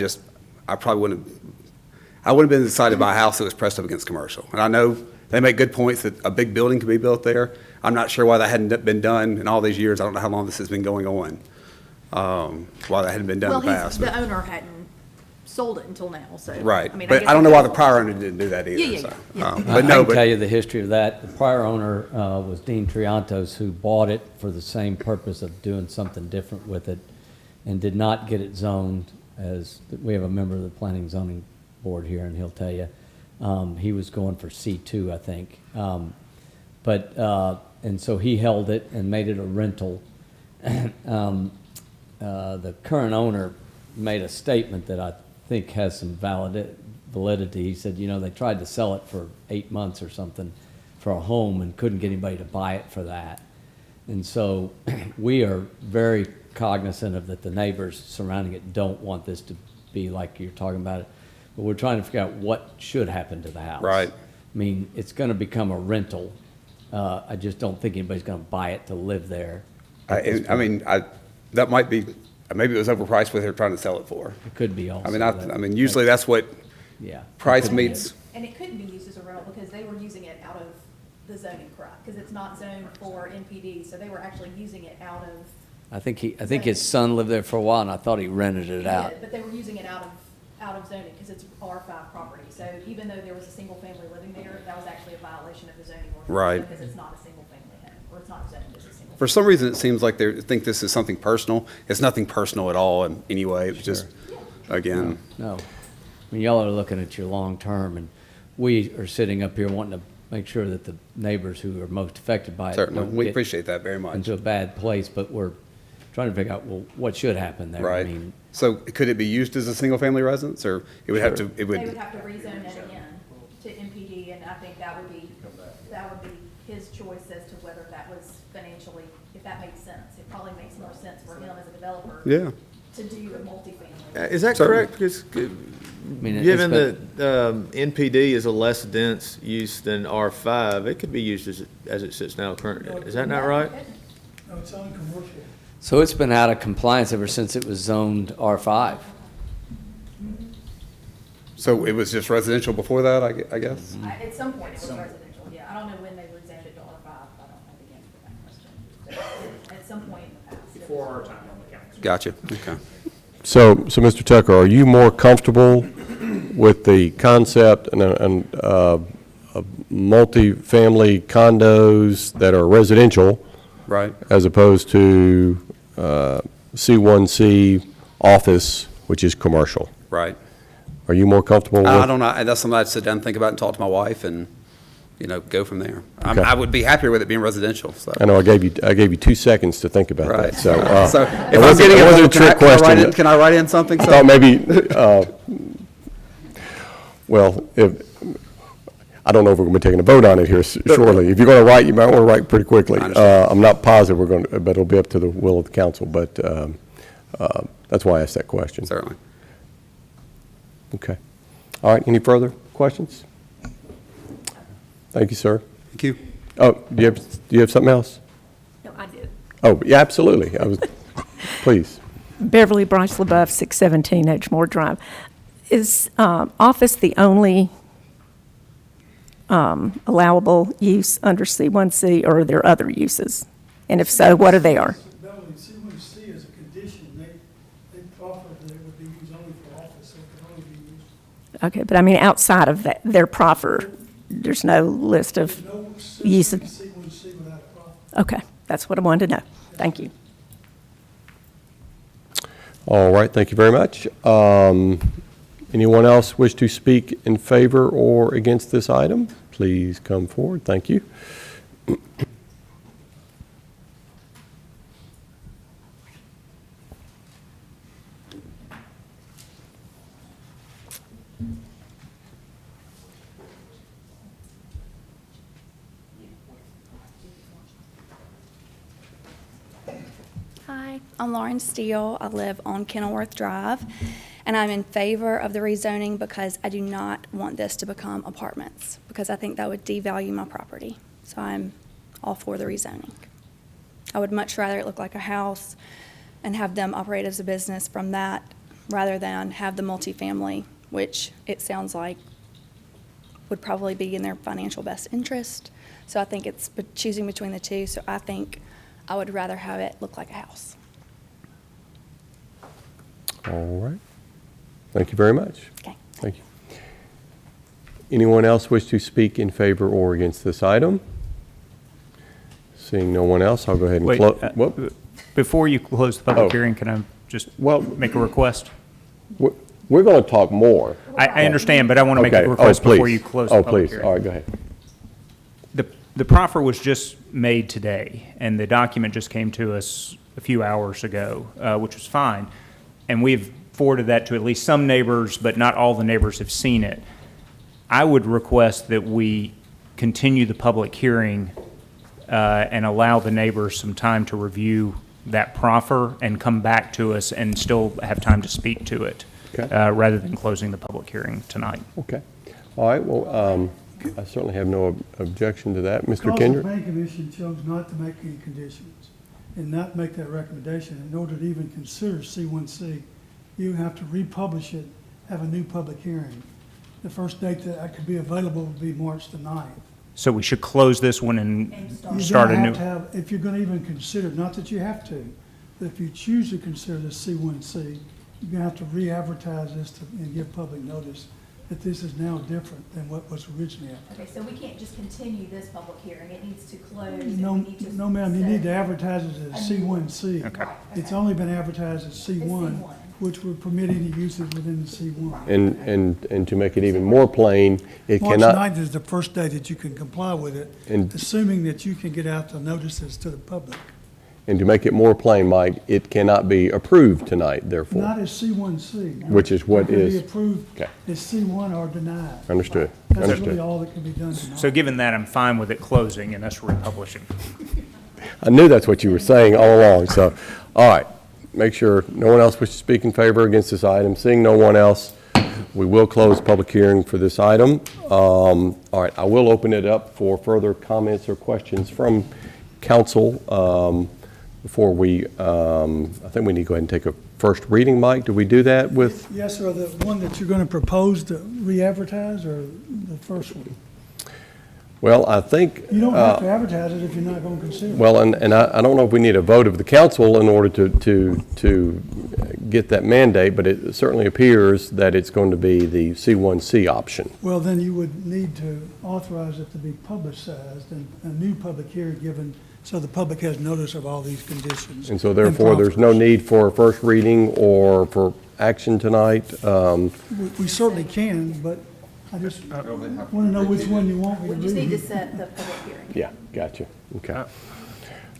U: probably wouldn't have been decided to buy a house that was pressed up against commercial. And I know they make good points that a big building could be built there. I'm not sure why that hadn't been done in all these years. I don't know how long this has been going on, why that hadn't been done in the past.
E: The owner hadn't sold it until now, so.
U: Right,
E: I mean,
U: but
E: guess
U: I don't know
E: it
U: why
E: goes
U: the prior
E: along.
U: owner didn't do that either.
E: Yeah.
U: But no,
I: I can tell you the history of that. The prior owner was Dean Triantos, who bought it for the same purpose of doing something different with it and did not get it zoned, as we have a member of the Planning Zoning Board here, and he'll tell you. He was going for C2, I think. And so he held it and made it a rental. The current owner made a statement that I think has some validity. He said, they tried to sell it for 8 months or something for a home and couldn't get anybody to buy it for that. And so we are very cognizant of that the neighbors surrounding it don't want this to be like you're talking about it. But we're trying to figure out what should happen to the house.
U: Right.
I: I mean, it's going to become a rental. I just don't think anybody's going to buy it to live there.
U: That might be, maybe it was overpriced what they're trying to sell it for.
I: It could be also.
U: Usually that's what
I: Yeah.
U: price meets.
E: And it couldn't be used as a rental because they were using it out of the zoning, correct? Because it's not zoned for NPD, so they were actually using it out of.
I: I think his son lived there for a while, and I thought he rented it out.
E: But they were using it out of zoning because it's R5 property. So even though there was a single family living there, that was actually a violation of the zoning ordinance.
U: Right.
E: Because it's not a single family home, or it's not zoned as a single.
U: For some reason, it seems like they think this is something personal. It's nothing personal at all in any way. It's just, again.
I: No. I mean, y'all are looking at your long-term, and we are sitting up here wanting to make sure that the neighbors who are most affected by it
U: Certainly.
I: don't
U: We
I: get
U: appreciate that very much.
I: into a bad place, but we're trying to figure out, well, what should happen there?
U: Right.
I: I mean,
U: So could it be used as a single-family residence, or it would have to,
E: They would have to rezone it again to MPD, and I think that would be his choice as to whether that was financially, if that made sense. It probably makes more sense for him as a developer.
U: Yeah.
E: To do a multifamily.
B: Is that
U: Certainly.
B: correct? Because
I: mean,
B: given
I: it's
B: that NPD is a less dense use than R5, it could be used as it sits now currently. Is that not right?
L: No, it's only commercial.
I: so it's been out of compliance ever since it was zoned R5.
U: So it was just residential before that, I guess?
E: At some point, it was residential, yeah. I don't know when they rezoned it to R5. I don't know the answer to that question. But at some point in the past.
J: Before our time on the council.
U: Gotcha, okay.
H: So Mr. Tucker, are you more comfortable with the concept and multi-family condos that are residential?
U: Right.
H: As opposed to C1C office, which is commercial?
U: Right.
H: Are you more comfortable with?
U: I don't know. That's something I'd sit down and think about and talk to my wife and, go from there.
H: Okay.
U: I would be happier with it being residential, so.
H: I know I gave you 2 seconds to think about
U: Right.
H: that. So,
U: So
H: it
U: if I'm
H: wasn't
U: getting
H: it
U: it
H: wasn't
U: wrong,
H: a trick question.
U: can I write in something?
H: I thought maybe, well, I don't know if we're going to be taking a vote on it here shortly. If you're going to write, you might want to write pretty quickly. I'm not positive we're going to, but it'll be up to the will of the council. But that's why I asked that question.
U: Certainly.
H: Okay. All right. Any further questions? Thank you, sir.
U: Thank you.
H: Oh, do you have something else?
D: No, I did.
H: Oh, yeah, absolutely. Please.
D: Beverly Bryce LaBeouf, 617 Edgemore Drive. Is office the only allowable use under C1C, or are there other uses? And if so, what are they are?
L: Beverly, C1C is a condition. They offered that it would be used only for office, so it could only be used.
D: Okay, but I mean, outside of that, their proffer, there's no list of
L: No
D: uses?
L: C1C without a profit.
D: Okay, that's what I wanted to know. Thank you.
H: All right, thank you very much. Anyone else wish to speak in favor or against this item? Please come forward. Thank you.
V: Hi, I'm Lauren Steele. I live on Kenilworth Drive, and I'm in favor of the rezoning because I do not want this to become apartments, because I think that would devalue my property. So I'm all for the rezoning. I would much rather it look like a house and have them operate as a business from that, rather than have the multifamily, which it sounds like would probably be in their financial best interest. So I think it's choosing between the two. So I think I would rather have it look like a house.
H: All right. Thank you very much.
V: Okay.
H: Thank you. Anyone else wish to speak in favor or against this item? Seeing no one else, I'll go ahead and
K: Wait,
H: close.
K: before you close the public
H: Oh.
K: hearing, can I just
H: Well,
K: make a request?
H: We're going to talk more.
K: I understand, but I want to make
H: Okay.
K: a request
H: please.
K: before you close the public
H: please.
K: hearing.
H: All right, go ahead.
K: The proffer was just made today, and the document just came to us a few hours ago, which was fine. And we've forwarded that to at least some neighbors, but not all the neighbors have seen it. I would request that we continue the public hearing and allow the neighbors some time to review that proffer and come back to us and still have time to speak to it, rather than closing the public hearing tonight.
H: Okay. All right, well, I certainly have no objection to that. Mr.
L: Because the
H: Kendrick?
L: planning commission chose not to make any conditions and not make that recommendation, in order to even consider C1C, you have to republish it, have a new public hearing. The first date that I could be available would be March the 9th.
K: So we should close this one and
L: You're
K: start
L: gonna
K: a new.
L: have to have, if you're gonna even consider, not that you have to, but if you choose to consider the C1C, you're gonna have to re-advertise this and give public notice that this is now different than what was originally advertised.
E: Okay, so we can't just continue this public hearing, it needs to close. and
L: No,
E: we need to
L: no, ma'am, you
E: set
L: need to advertise it as
E: a new one.
L: C1C.
K: Okay.
L: It's only been advertised as C1,
E: C1.
L: which would permit any uses within the C1.
H: And to make it even more plain, it
L: March
H: cannot.
L: 9th is the first day that you can comply with it,
H: And-
L: assuming that you can get out the notices to the public.
H: And to make it more plain, Mike, it cannot be approved tonight, therefore.
L: Not as C1C.
H: Which is what
L: It can be
H: is-
L: approved
H: Okay.
L: as C1 or denied.
H: Understood.
L: That's
H: Understood.
L: really all that can be done tonight.
K: So given that, I'm fine with it closing and us republishing.
H: I knew that's what you were saying all along, so, all right. Make sure no one else wishes to speak in favor or against this item. Seeing no one else, we will close the public hearing for this item. All right, I will open it up for further comments or questions from council before we, I think we need to go ahead and take a first reading, Mike. Do we do that with?
L: Yes, sir, the one that you're going to propose to re-advertise, or the first one?
H: Well, I think.
L: You don't have to advertise it if you're not going to consider it.
H: Well, and I don't know if we need a vote of the council in order to get that mandate, but it certainly appears that it's going to be the C1C option.
L: Well, then you would need to authorize it to be publicized and a new public hearing given, so the public has notice of all these conditions.
H: And so therefore, there's no need for a first reading or for action tonight.
L: We certainly can, but I just want to know which one you want me to
E: We
L: do.
E: just need to set the public hearing.
H: Yeah, gotcha. Okay.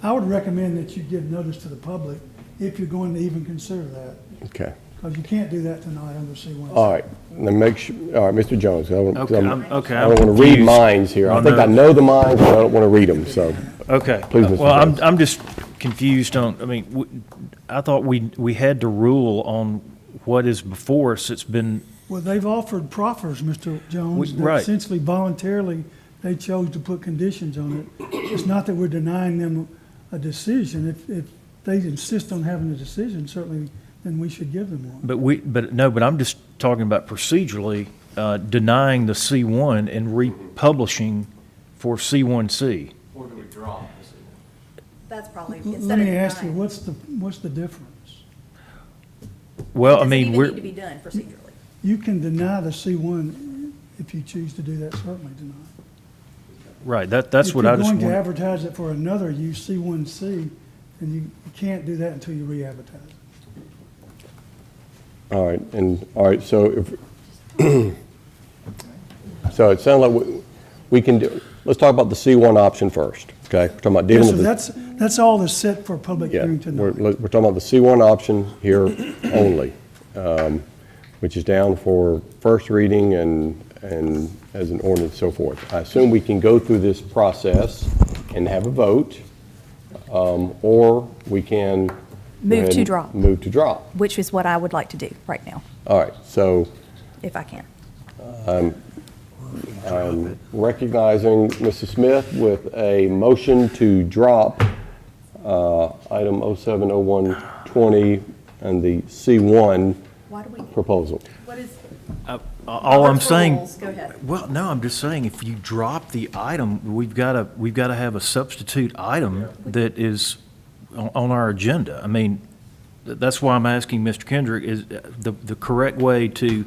L: I would recommend that you give notice to the public if you're going to even consider that,
H: Okay.
L: because you can't do that tonight under C1.
H: All right. Then make sure, all right, Mr. Jones. I don't
C: Okay,
H: I
C: I'm
H: don't want to read
C: confused
H: minds here. I
C: on
H: think I
C: those.
H: know the minds, but I don't want to read them, so.
C: Okay.
H: Please, Mr.
C: Well,
H: Jones.
C: I'm just confused on, I mean, I thought we had to rule on what is before us. It's been,
L: Well, they've offered proffers, Mr. Jones, that
C: right.
L: essentially voluntarily they chose to put conditions on it. It's not that we're denying them a decision. If they insist on having a decision, certainly, then we should give them one.
C: But I'm just talking about procedurally, denying the C1 and republishing for C1C.
J: Or do we draw?
E: That's probably,
L: Let
E: instead of
L: me ask you,
E: denying.
L: what's the difference?
C: Well, I
E: Does it
C: mean,
E: even
C: we're,
E: need to be done procedurally?
L: You can deny the C1 if you choose to do that, certainly deny.
C: right, that's what I just
L: If you're going to
C: want.
L: advertise it for another use, C1C, then you can't do that until you re-advertise it.
H: All right, so if, so it sounds like we can do, let's talk about the C1 option first, okay? We're talking about dealing
L: Yes,
H: with
L: sir,
H: the.
L: that's all that's set for public
H: Yeah,
L: hearing
H: we're
L: tonight.
H: talking about the C1 option here only, which is down for first reading and as an ordinance and so forth. I assume we can go through this process and have a vote, or we can. go
E: Move
H: ahead
E: to
H: and
E: drop.
H: Move to drop.
E: Which is what I would like to do right now,
H: All right, so
E: if I can.
H: I'm recognizing Mrs. Smith with a motion to drop item 070120 and the C1
E: Why do we,
H: proposal.
E: what is?
C: All I'm
E: Robert's
C: saying,
E: rules, go ahead.
C: well, no, I'm just saying, if you drop the item, we've got to have a substitute item that is on our agenda. I mean, that's why I'm asking Mr. Kendrick, is the correct way to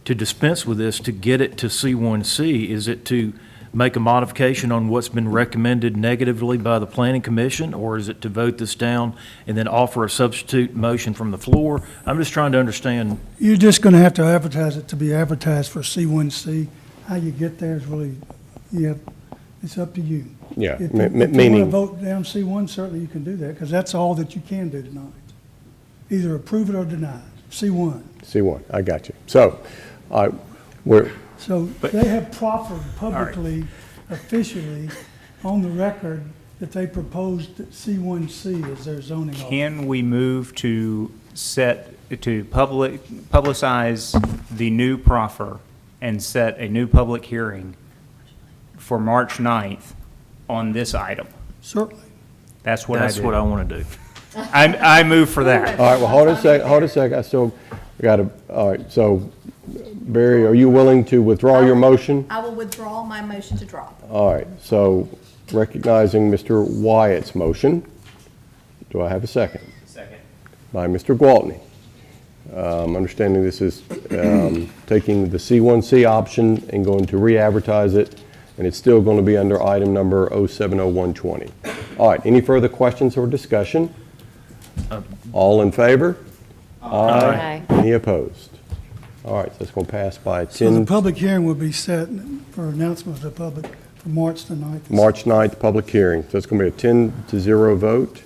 C: dispense with this, to get it to C1C, is it to make a modification on what's been recommended negatively by the Planning Commission, or is it to vote this down and then offer a substitute motion from the floor? I'm just trying to understand.
L: You're just going to have to advertise it to be advertised for C1C. How you get there is really, it's up to you.
H: Yeah,
L: If you want
H: meaning.
L: to vote down C1, certainly you can do that, because that's all that you can do tonight. Either approve it or deny it. C1.
H: C1, I got you. So, we're,
L: So they have proffered publicly, officially, on the record, that they proposed that C1C as their zoning ordinance.
K: Can we move to publicize the new proffer and set a new public hearing for March 9th on this item?
L: Certainly.
K: That's what I do.
C: That's what I want to do.
K: I move for that.
H: all right, well, hold a sec, I still got to, all right, so, Barry, are you willing to withdraw your motion?
E: I will withdraw my motion to drop.
H: All right, so recognizing Mr. Wyatt's motion, do I have a second?
J: Second.
H: By Mr. Gwaltney. Understanding this is taking the C1C option and going to re-advertise it, and it's still going to be under item number 070120. All right, any further questions or discussion? All in favor?
A: Aye.
H: Any opposed? All right, so it's going to pass by
L: So the
H: 10,
L: public hearing will be set for announcement to the public for March the 9th.
H: March 9th, public hearing. So it's going to be a 10-0 vote.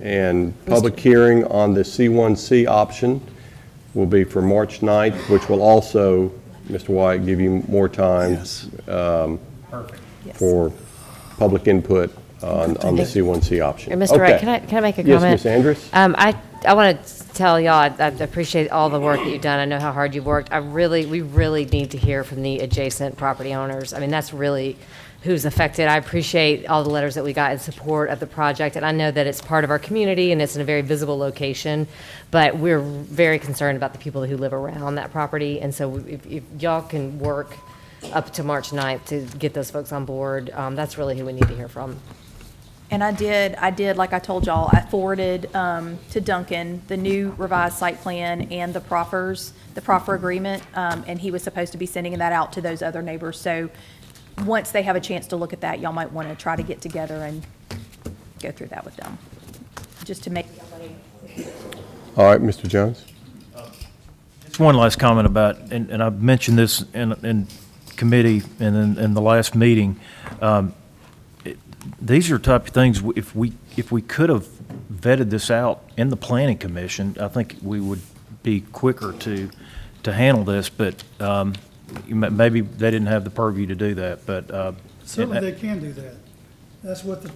H: And public hearing on the C1C option will be for March 9th, which will also, Mr. Wyatt, give you more time for public input on the C1C option.
A: Mr. Wright,
H: Okay.
A: can I make a
H: Yes,
A: comment?
H: Ms. Andrus?
A: I want to tell y'all, I appreciate all the work that you've done. I know how hard you've worked. We really need to hear from the adjacent property owners. I mean, that's really who's affected. I appreciate all the letters that we got in support of the project, and I know that it's part of our community and it's in a very visible location, but we're very concerned about the people who live around that property. And so if y'all can work up to March 9th to get those folks on board, that's really who we need to hear from.
E: And I did, like I told y'all, I forwarded to Duncan the new revised site plan and the proffer agreement, and he was supposed to be sending that out to those other neighbors. So once they have a chance to look at that, y'all might want to try to get together and go through that with them, just to make.
H: All right, Mr. Jones?
C: Just one last comment about, and I've mentioned this in committee and in the last meeting, these are type of things, if we could have vetted this out in the planning commission, I think we would be quicker to handle this, but maybe they didn't have the purview to do that, but.
L: Certainly they can do that. That's what the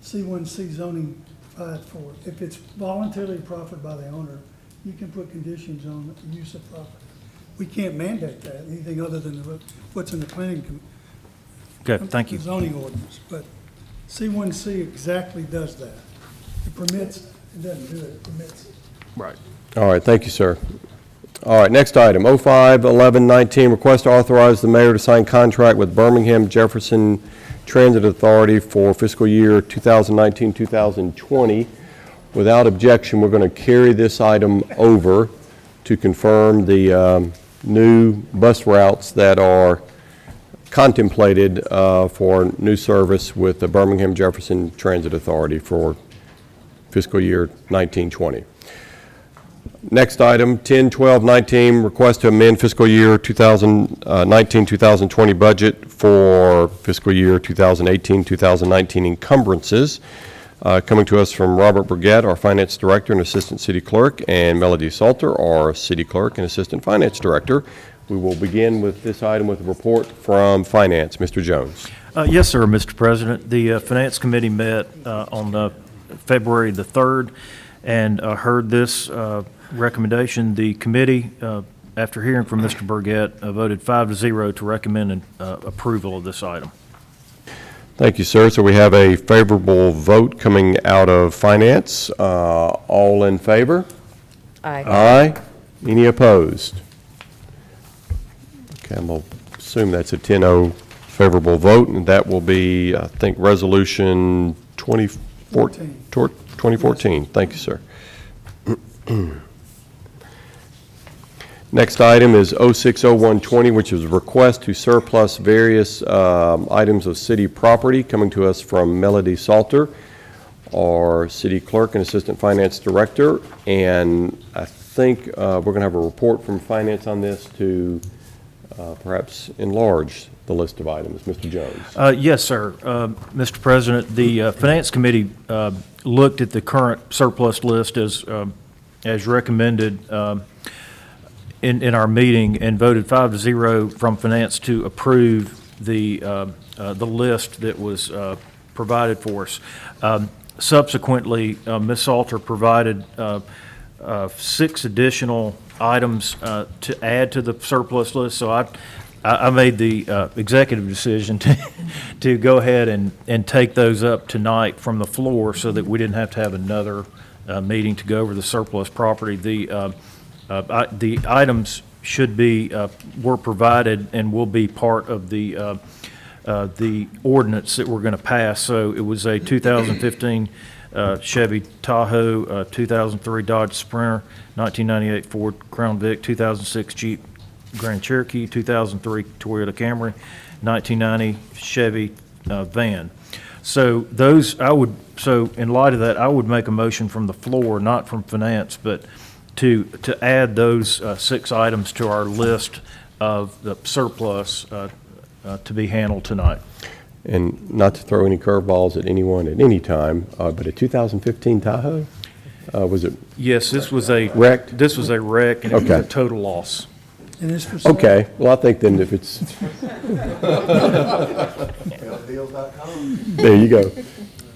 L: C1C zoning provides for. If it's voluntarily proffered by the owner, you can put conditions on the use of property. We can't mandate that, anything other than what's in the planning
C: Okay, thank you.
L: The zoning ordinance, but C1C exactly does that. It permits, it doesn't do it, it permits it.
C: Right.
H: All right, thank you, sir. All right, next item, 05-11-19, request to authorize the mayor to sign contract with Birmingham Jefferson Transit Authority for fiscal year 2019-2020. Without objection, we're going to carry this item over to confirm the new bus routes that are contemplated for new service with the Birmingham Jefferson Transit Authority for fiscal year 1920. Next item, 10-12-19, request to amend fiscal year 2019-2020 budget for fiscal year 2018-2019 encumbrances. Coming to us from Robert Burgett, our Finance Director and Assistant City Clerk, and Melody Salter, our City Clerk and Assistant Finance Director. We will begin with this item with a report from Finance. Mr. Jones.
C: Yes, sir, Mr. President. The Finance Committee met on February the 3rd and heard this recommendation. The committee, after hearing from Mr. Burgett, voted 5-0 to recommend approval of this item.
H: Thank you, sir. So we have a favorable vote coming out of Finance. All in favor?
A: Aye.
H: Aye. Any opposed? Okay, I'm going to assume that's a 10-0 favorable vote, and that will be, I think, Resolution 2014. Thank you, sir. Next item is 06-01-20, which is a request to surplus various items of city property, coming to us from Melody Salter, our City Clerk and Assistant Finance Director. And I think we're going to have a report from Finance on this to perhaps enlarge the list of items. Mr. Jones.
C: Yes, sir. Mr. President, the Finance Committee looked at the current surplus list as recommended in our meeting and voted 5-0 from Finance to approve the list that was provided for us. Subsequently, Ms. Salter provided 6 additional items to add to the surplus list. So I made the executive decision to go ahead and take those up tonight from the floor so that we didn't have to have another meeting to go over the surplus property. The items should be, were provided and will be part of the ordinance that we're going to pass. So it was a 2015 Chevy Tahoe, 2003 Dodge Sprinter, 1998 Ford Crown Vic, 2006 Jeep Grand Cherokee, 2003 Toyota Camry, 1990 Chevy van. So those, so in light of that, I would make a motion from the floor, not from Finance, but to add those 6 items to our list of the surplus to be handled tonight.
H: And not to throw any curveballs at anyone at any time, but a 2015 Tahoe, was it?
C: Yes, this was a
H: wreck.
C: This was a wreck, and it was a total loss.
L: And it's for sale.
H: Okay, well, I think then if it's. There you go.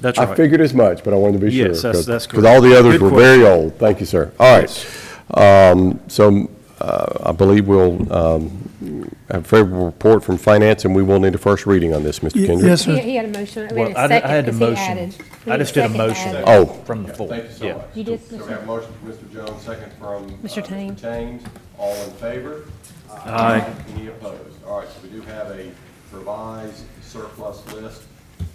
C: That's right.
H: I figured as much, but I wanted to be sure.
C: Yes, that's correct.
H: Because all the others
C: Good
H: were
C: question.
H: very old. Thank you, sir. All right. So I believe we'll have a favorable report from Finance, and we will need a first reading on this, Mr. Kendrick.
L: Yes, sir.
F: He had a motion. We
C: Well,
F: had a
C: I
F: second
C: had the
F: 'cause he
C: motion.
F: added. We
C: I
F: had
C: just did a
F: second
C: motion.
F: added.
H: Oh.
C: From the floor.
H: Thank you so
C: Yeah.
H: much.
F: You did,
H: So we
F: Mr.
H: have a motion from Mr. Jones, second from
F: Mr. Thames.
H: Thames. All in favor?
C: Aye.
H: Any opposed? All right, so we do have a revised surplus list,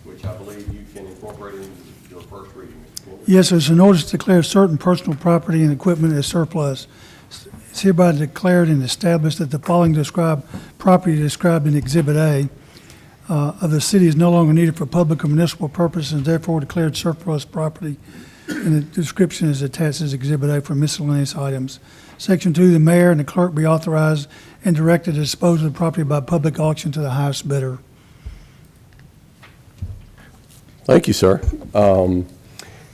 H: which I believe you can incorporate into your first reading, Mr. Kendrick.
L: Yes, sir. It's an ordinance to declare certain personal property and equipment as surplus. It's hereby declared and established that the following property described in Exhibit A of the city is no longer needed for public or municipal purposes and therefore declared surplus property. And the description is attached as Exhibit A for miscellaneous items. Section 2, the mayor and the clerk be authorized and directed to dispose of the property by public auction to the highest bidder.
H: Thank you, sir. And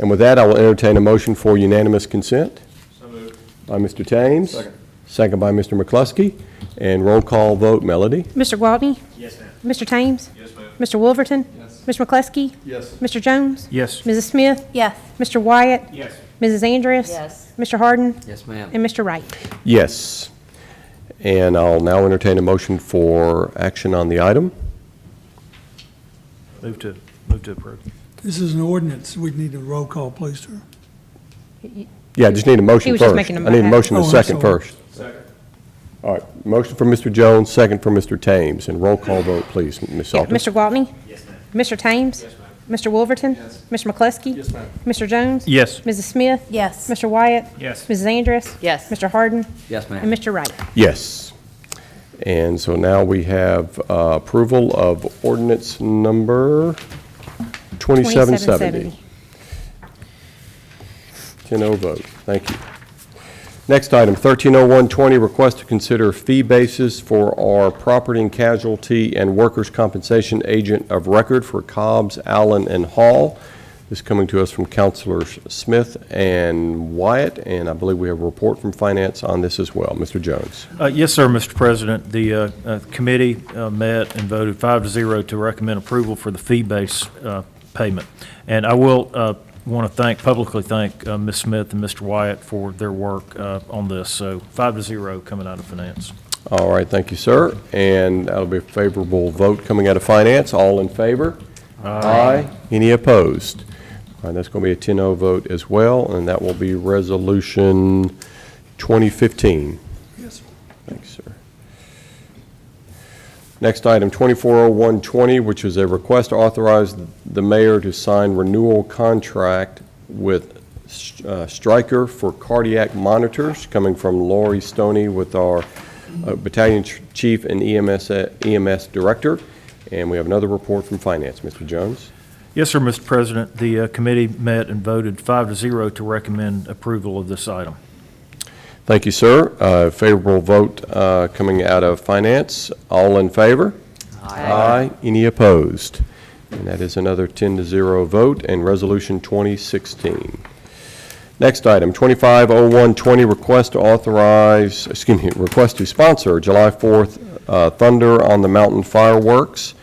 H: with that, I will entertain a motion for unanimous consent.
J: So moved.
H: By Mr. Thames.
J: Second.
H: Second by Mr. McCluskey. And roll call vote, Melody.
F: Mr. Gwaltney?
J: Yes, ma'am.
F: Mr. Thames?
J: Yes, ma'am.
F: Mr. Wolverton?
J: Yes.
F: Mr. McCluskey?
J: Yes.
F: Mr. Jones?
C: Yes.
F: Mrs. Smith?
V: Yes.
F: Mr. Wyatt?
J: Yes.
F: Mrs. Andreas?
A: Yes.
F: Mr. Harden?
I: Yes, ma'am.
F: And Mr. Wright?
H: Yes. And I'll now entertain a motion for action on the item.
C: Move to approve.
L: This is an ordinance. We need a roll call, please, sir.
H: Yeah, I just need a motion
F: He was
H: first.
F: just making a
H: I need a motion and a
L: Oh, I'm
H: second
L: sorry.
H: first. All right, motion from Mr. Jones, second from Mr. Thames, and roll call vote, please, Ms.
F: Yeah,
H: Salter.
F: Mr. Gwaltney? Yes, ma'am. Mr. Thames? Yes, ma'am. Mr. Wolverton? Yes. Mr. McCluskey? Yes, ma'am. Mr. Jones?
C: Yes.
F: Mrs. Smith?
E: Yes.
F: Mr. Wyatt?
K: Yes.
F: Mrs. Andrus?
A: Yes.
F: Mr. Harden?
I: Yes, ma'am.
F: And Mr. Wright?
H: Yes. And so now we have approval of ordinance number 2770. 10-0 vote. Thank you. Next item, 130120, request to consider fee basis for our property and casualty and workers' compensation agent of record for Cobbs, Allen, and Hall. This is coming to us from Councilors Smith and Wyatt, and I believe we have a report from Finance on this as well. Mr. Jones.
C: Yes, sir, Mr. President. The committee met and voted 5-0 to recommend approval for the fee-based payment. And I will want to publicly thank Ms. Smith and Mr. Wyatt for their work on this. So 5-0 coming out of Finance.
H: All right, thank you, sir. And that'll be a favorable vote coming out of Finance. All in favor? Aye. Any opposed? All right, that's going to be a 10-0 vote as well, and that will be Resolution 2015.
L: Yes.
H: Thanks, sir. Next item, 240120, which is a request to authorize the mayor to sign renewal contract with Stryker for cardiac monitors, coming from Lori Stoney with our battalion chief and EMS director. And we have another report from Finance. Mr. Jones.
C: Yes, sir, Mr. President. The committee met and voted 5-0 to recommend approval of this item.
H: Thank you, sir. Favorable vote coming out of Finance. All in favor? Aye. Any opposed? And that is another 10-0 vote, and Resolution 2016. Next item, 250120, request to sponsor July 4th Thunder on the Mountain fireworks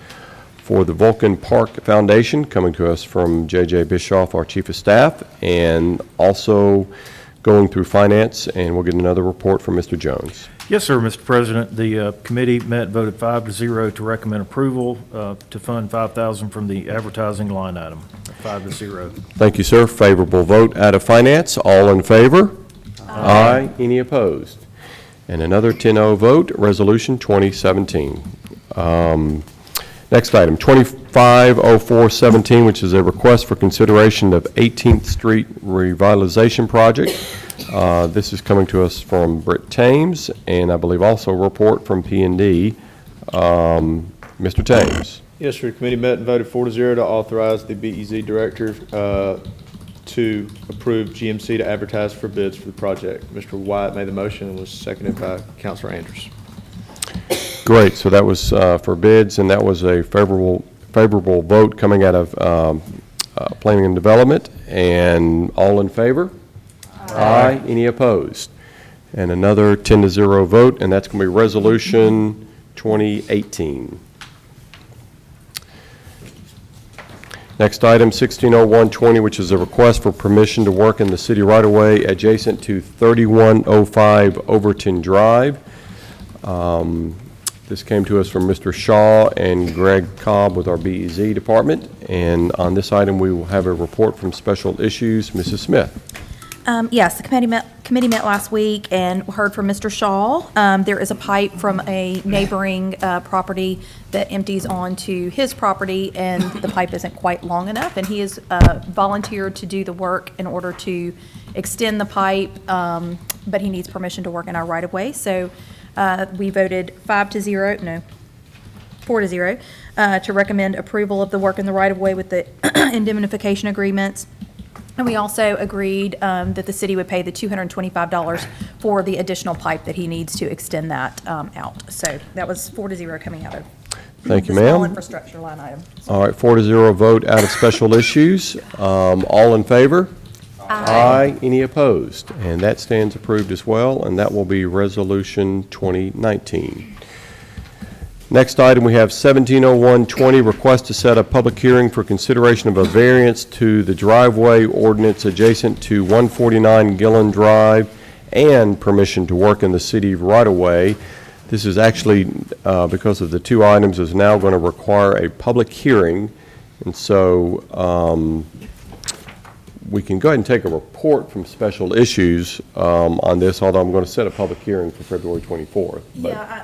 H: for the Vulcan Park Foundation, coming to us from J.J. Bischoff, our Chief of Staff, and also going through Finance, and we'll get another report from Mr. Jones.
C: Yes, sir, Mr. President. The committee met and voted 5-0 to recommend approval to fund $5,000 from the advertising line item, 5-0.
H: Thank you, sir. Favorable vote out of Finance. All in favor? Aye. Any opposed? And another 10-0 vote, Resolution 2017. Next item, 250417, which is a request for consideration of 18th Street Revitalization Project. This is coming to us from Britt Thames, and I believe also a report from P&D. Mr. Thames.
N: Yes, sir. The committee met and voted 4-0 to authorize the BEZ director to approve GMC to advertise for bids for the project. Mr. Wyatt made the motion and was seconded by Councilor Andrews.
H: Great. So that was for bids, and that was a favorable vote coming out of Planning and Development. And all in favor? Aye. Any opposed? And another 10-0 vote, and that's going to be Resolution 2018. Next item, 160120, which is a request for permission to work in the city right-of-way adjacent to 3105 Overton Drive. This came to us from Mr. Shaw and Greg Cobb with our BEZ department. And on this item, we will have a report from Special Issues. Mrs. Smith.
E: Yes, the committee met last week and heard from Mr. Shaw. There is a pipe from a neighboring property that empties onto his property, and the pipe isn't quite long enough, and he has volunteered to do the work in order to extend the pipe, but he needs permission to work in our right-of-way. So we voted 4-0 to recommend approval of the work in the right-of-way with the indemnification agreements. And we also agreed that the city would pay the $225 for the additional pipe that he needs to extend that out. So that was 4-0 coming out of
H: Thank you,
E: the small
H: ma'am.
E: infrastructure line item.
H: All right, 4-0 vote out of Special Issues. All in favor? Aye. Any opposed? And that stands approved as well, and that will be Resolution 2019. Next item, we have 170120, request to set a public hearing for consideration of a variance to the driveway ordinance adjacent to 149 Gillen Drive and permission to work in the city right-of-way. This is actually, because of the two items, is now going to require a public hearing, And so we can go ahead and take a report from special issues on this, although I'm going to set a public hearing for February 24th. But-
E: Yeah,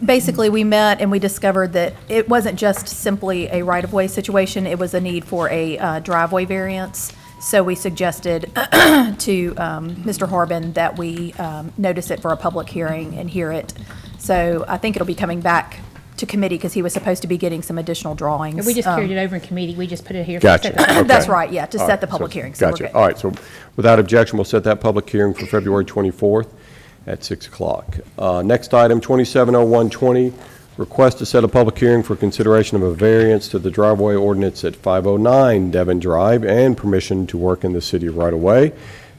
E: basically, we met and we discovered that it wasn't just simply a right-of-way situation, it was a need for a driveway variance. So we suggested to Mr. Harbin that we notice it for a public hearing and hear it. So I think it'll be coming back to committee because he was supposed to be getting some additional drawings.
F: We just carried it over in committee, we just put it here.
H: Gotcha. Okay.
E: That's right, yeah, to
H: All
E: set
H: right,
E: the public
H: so-
E: hearing, so we're
H: Gotcha.
E: good.
H: All right, so without objection, we'll set that public hearing for February 24th at 6 o'clock. Next item, 270120, request to set a public hearing for consideration of a variance to the driveway ordinance at 509 Devon Drive and permission to work in the city right-of-way.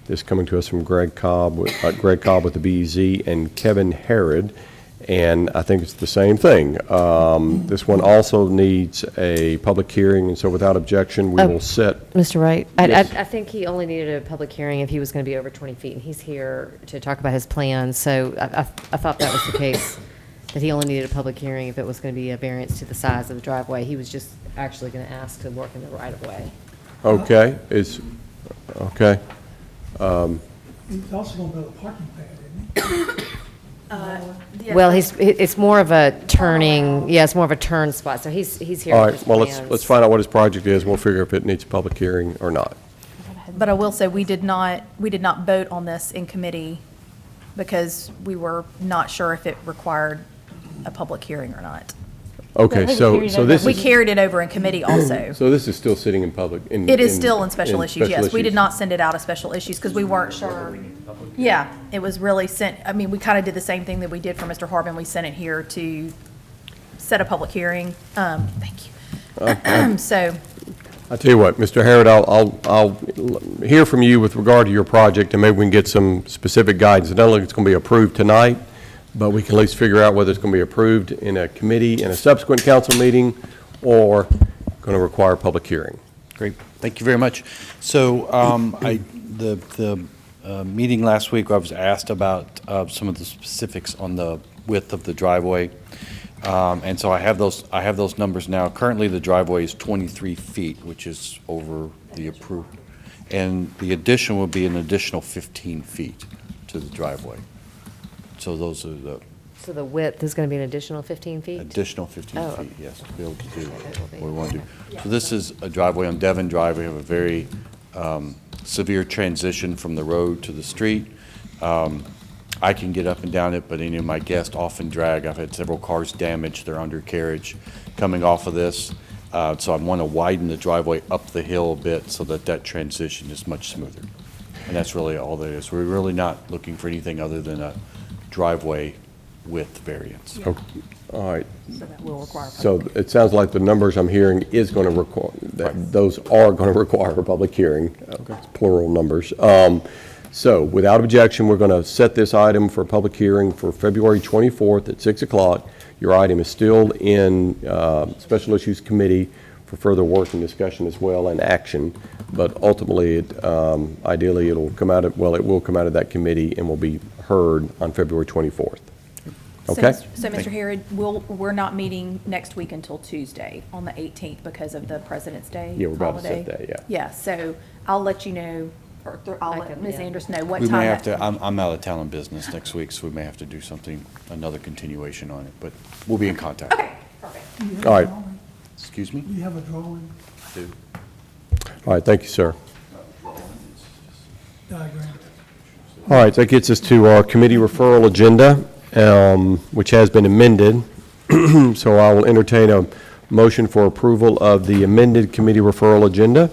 H: This coming to us from Greg Cobb with the BEZ and Kevin Herod. And I think it's the same thing. This one also needs a public hearing, and so without objection, we will set.
A: Mr. Wright,
H: Yes.
A: I think he only needed a public hearing if he was going to be over 20 feet, and he's here to talk about his plans, so I thought that was the case, that he only needed a public hearing if it was going to be a variance to the size of the driveway. He was just actually going to ask to work in the right-of-way.
H: Okay, okay.
L: He's also going to build a parking pad, isn't he?
A: Well, it's more of a turning, yeah, it's more of a turn spot, so he's here
H: All
A: with
H: right,
A: his
H: well,
A: plans.
H: let's find out what his project is, and we'll figure if it needs a public hearing or not.
E: But I will say, we did not vote on this in committee because we were not sure if it required a public hearing or not.
H: Okay, so this
E: We
H: is,
E: carried it over in committee also.
H: so this is still sitting in public,
E: It is still in special issues, yes. We did
H: issues.
E: not send it out as special issues because we weren't sure. Yeah, it was really sent, I mean, we kind of did the same thing that we did for Mr. Harbin. We sent it here to set a public hearing. Thank you. So,
H: I tell you what, Mr. Harrod, I'll hear from you with regard to your project, and maybe we can get some specific guidance. I don't think it's going to be approved tonight, but we can at least figure out whether it's going to be approved in a committee in a subsequent council meeting or going to require a public hearing.
G: Great, thank you very much. So, the meeting last week, I was asked about some of the specifics on the width of the driveway. And so I have those numbers now. Currently, the driveway is 23 feet, which is over the approved. And the addition will be an additional 15 feet to the driveway. So those are the
A: So the width is going to be an additional 15 feet?
G: additional 15
A: Oh,
G: feet, yes, to be able to do what we want to do. So this is a driveway on Devon Drive. We have a very severe transition from the road to the street. I can get up and down it, but any of my guests often drag. I've had several cars damaged, their undercarriage coming off of this. So I want to widen the driveway up the hill a bit so that that transition is much smoother. And that's really all that is. We're really not looking for anything other than a driveway width variance.
H: Okay. All right.
E: so that will require.
H: So it sounds like the numbers I'm hearing is going to require, those are going to require a public hearing, plural numbers. So without objection, we're going to set this item for a public hearing for February 24th at 6 o'clock. Your item is still in Special Issues Committee for further work and discussion as well and action. But ultimately, ideally, it will come out of that committee and will be heard on February 24th. Okay?
E: So, Mr. Herod, we're not meeting next week until Tuesday on the 18th because of the President's Day
H: Yeah, we're about to
E: holiday.
H: set that, yeah.
E: Yeah, so I'll let you know, or I'll let Ms. Andrus know what
G: We
E: time.
G: may have
E: that-
G: to, I'm out of town on business next week, so we may have to do something, another continuation on it, but we'll be in contact.
E: Okay, perfect.
L: Do you have
H: All
L: a
H: right.
L: drawing?
G: Excuse me?
L: Do you have a drawing
G: Do.
H: All right, thank you, sir.
L: diagram?
H: All right, that gets us to our committee referral agenda, which has been amended. So I will entertain a motion for approval of the amended committee referral agenda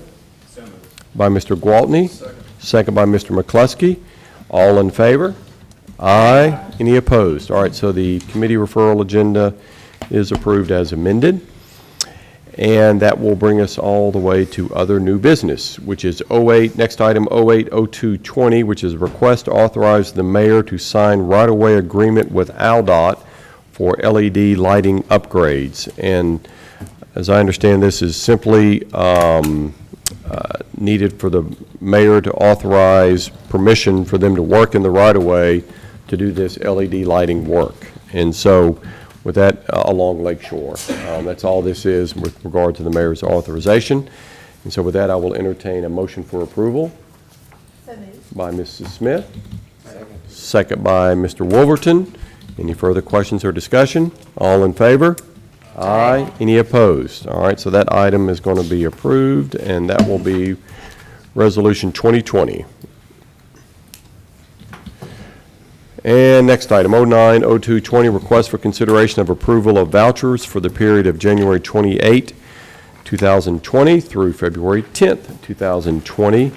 H: by Mr. Gwaltney, second by Mr. McCluskey. All in favor? Aye. Any opposed? All right, so the committee referral agenda is approved as amended. And that will bring us all the way to other new business, which is next item 080220, which is a request to authorize the mayor to sign right-of-way agreement with ALDOT for LED lighting upgrades. And as I understand, this is simply needed for the mayor to authorize permission for them to work in the right-of-way to do this LED lighting work. And so with that along Lake Shore. That's all this is with regard to the mayor's authorization. And so with that, I will entertain a motion for approval.
E: So moved.
H: By Mrs. Smith. Second by Mr. Wolverton. Any further questions or discussion? All in favor? Aye. Any opposed? All right, so that item is going to be approved, and that will be Resolution 2020. And next item, 090220, request for consideration of approval of vouchers for the period of January 28, 2020 through February 10th, 2020.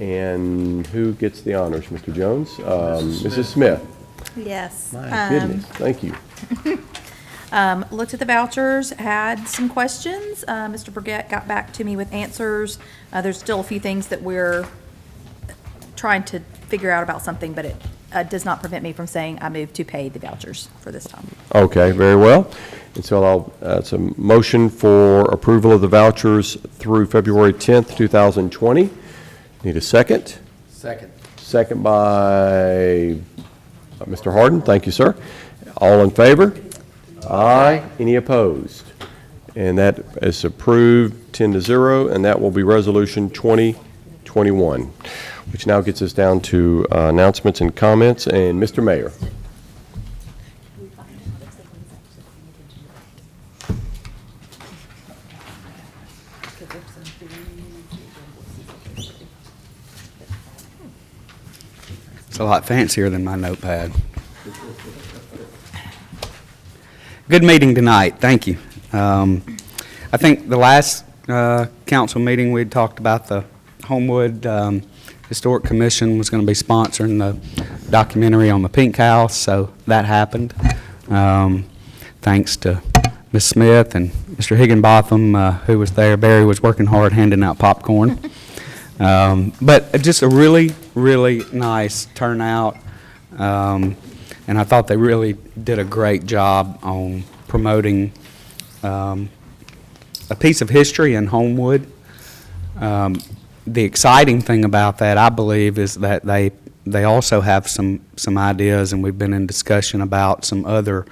H: And who gets the honors, Mr. Jones? Mrs. Smith.
E: Yes.
H: My goodness, thank you.
E: Looked at the vouchers, had some questions. Mr. Burgett got back to me with answers. There's still a few things that we're trying to figure out about something, but it does not prevent me from saying I move to pay the vouchers for this time.
H: Okay, very well. And so it's a motion for approval of the vouchers through February 10th, 2020. Need a second?
I: Second.
H: Second by Mr. Harden. Thank you, sir. All in favor? Aye. Any opposed? And that is approved 10-0, and that will be Resolution 2021, which now gets us down to announcements and comments. And Mr. Mayor.
M: It's a lot fancier than my notepad. Good meeting tonight. Thank you. I think the last council meeting we talked about the Homewood Historic Commission was going to be sponsoring the documentary on the Pink House, so that happened. Thanks to Ms. Smith and Mr. Higginbotham, who was there. Barry was working hard handing out popcorn. But just a really, really nice turnout. And I thought they really did a great job on promoting a piece of history in Homewood. The exciting thing about that, I believe, is that they also have some ideas, and we've been in discussion about some other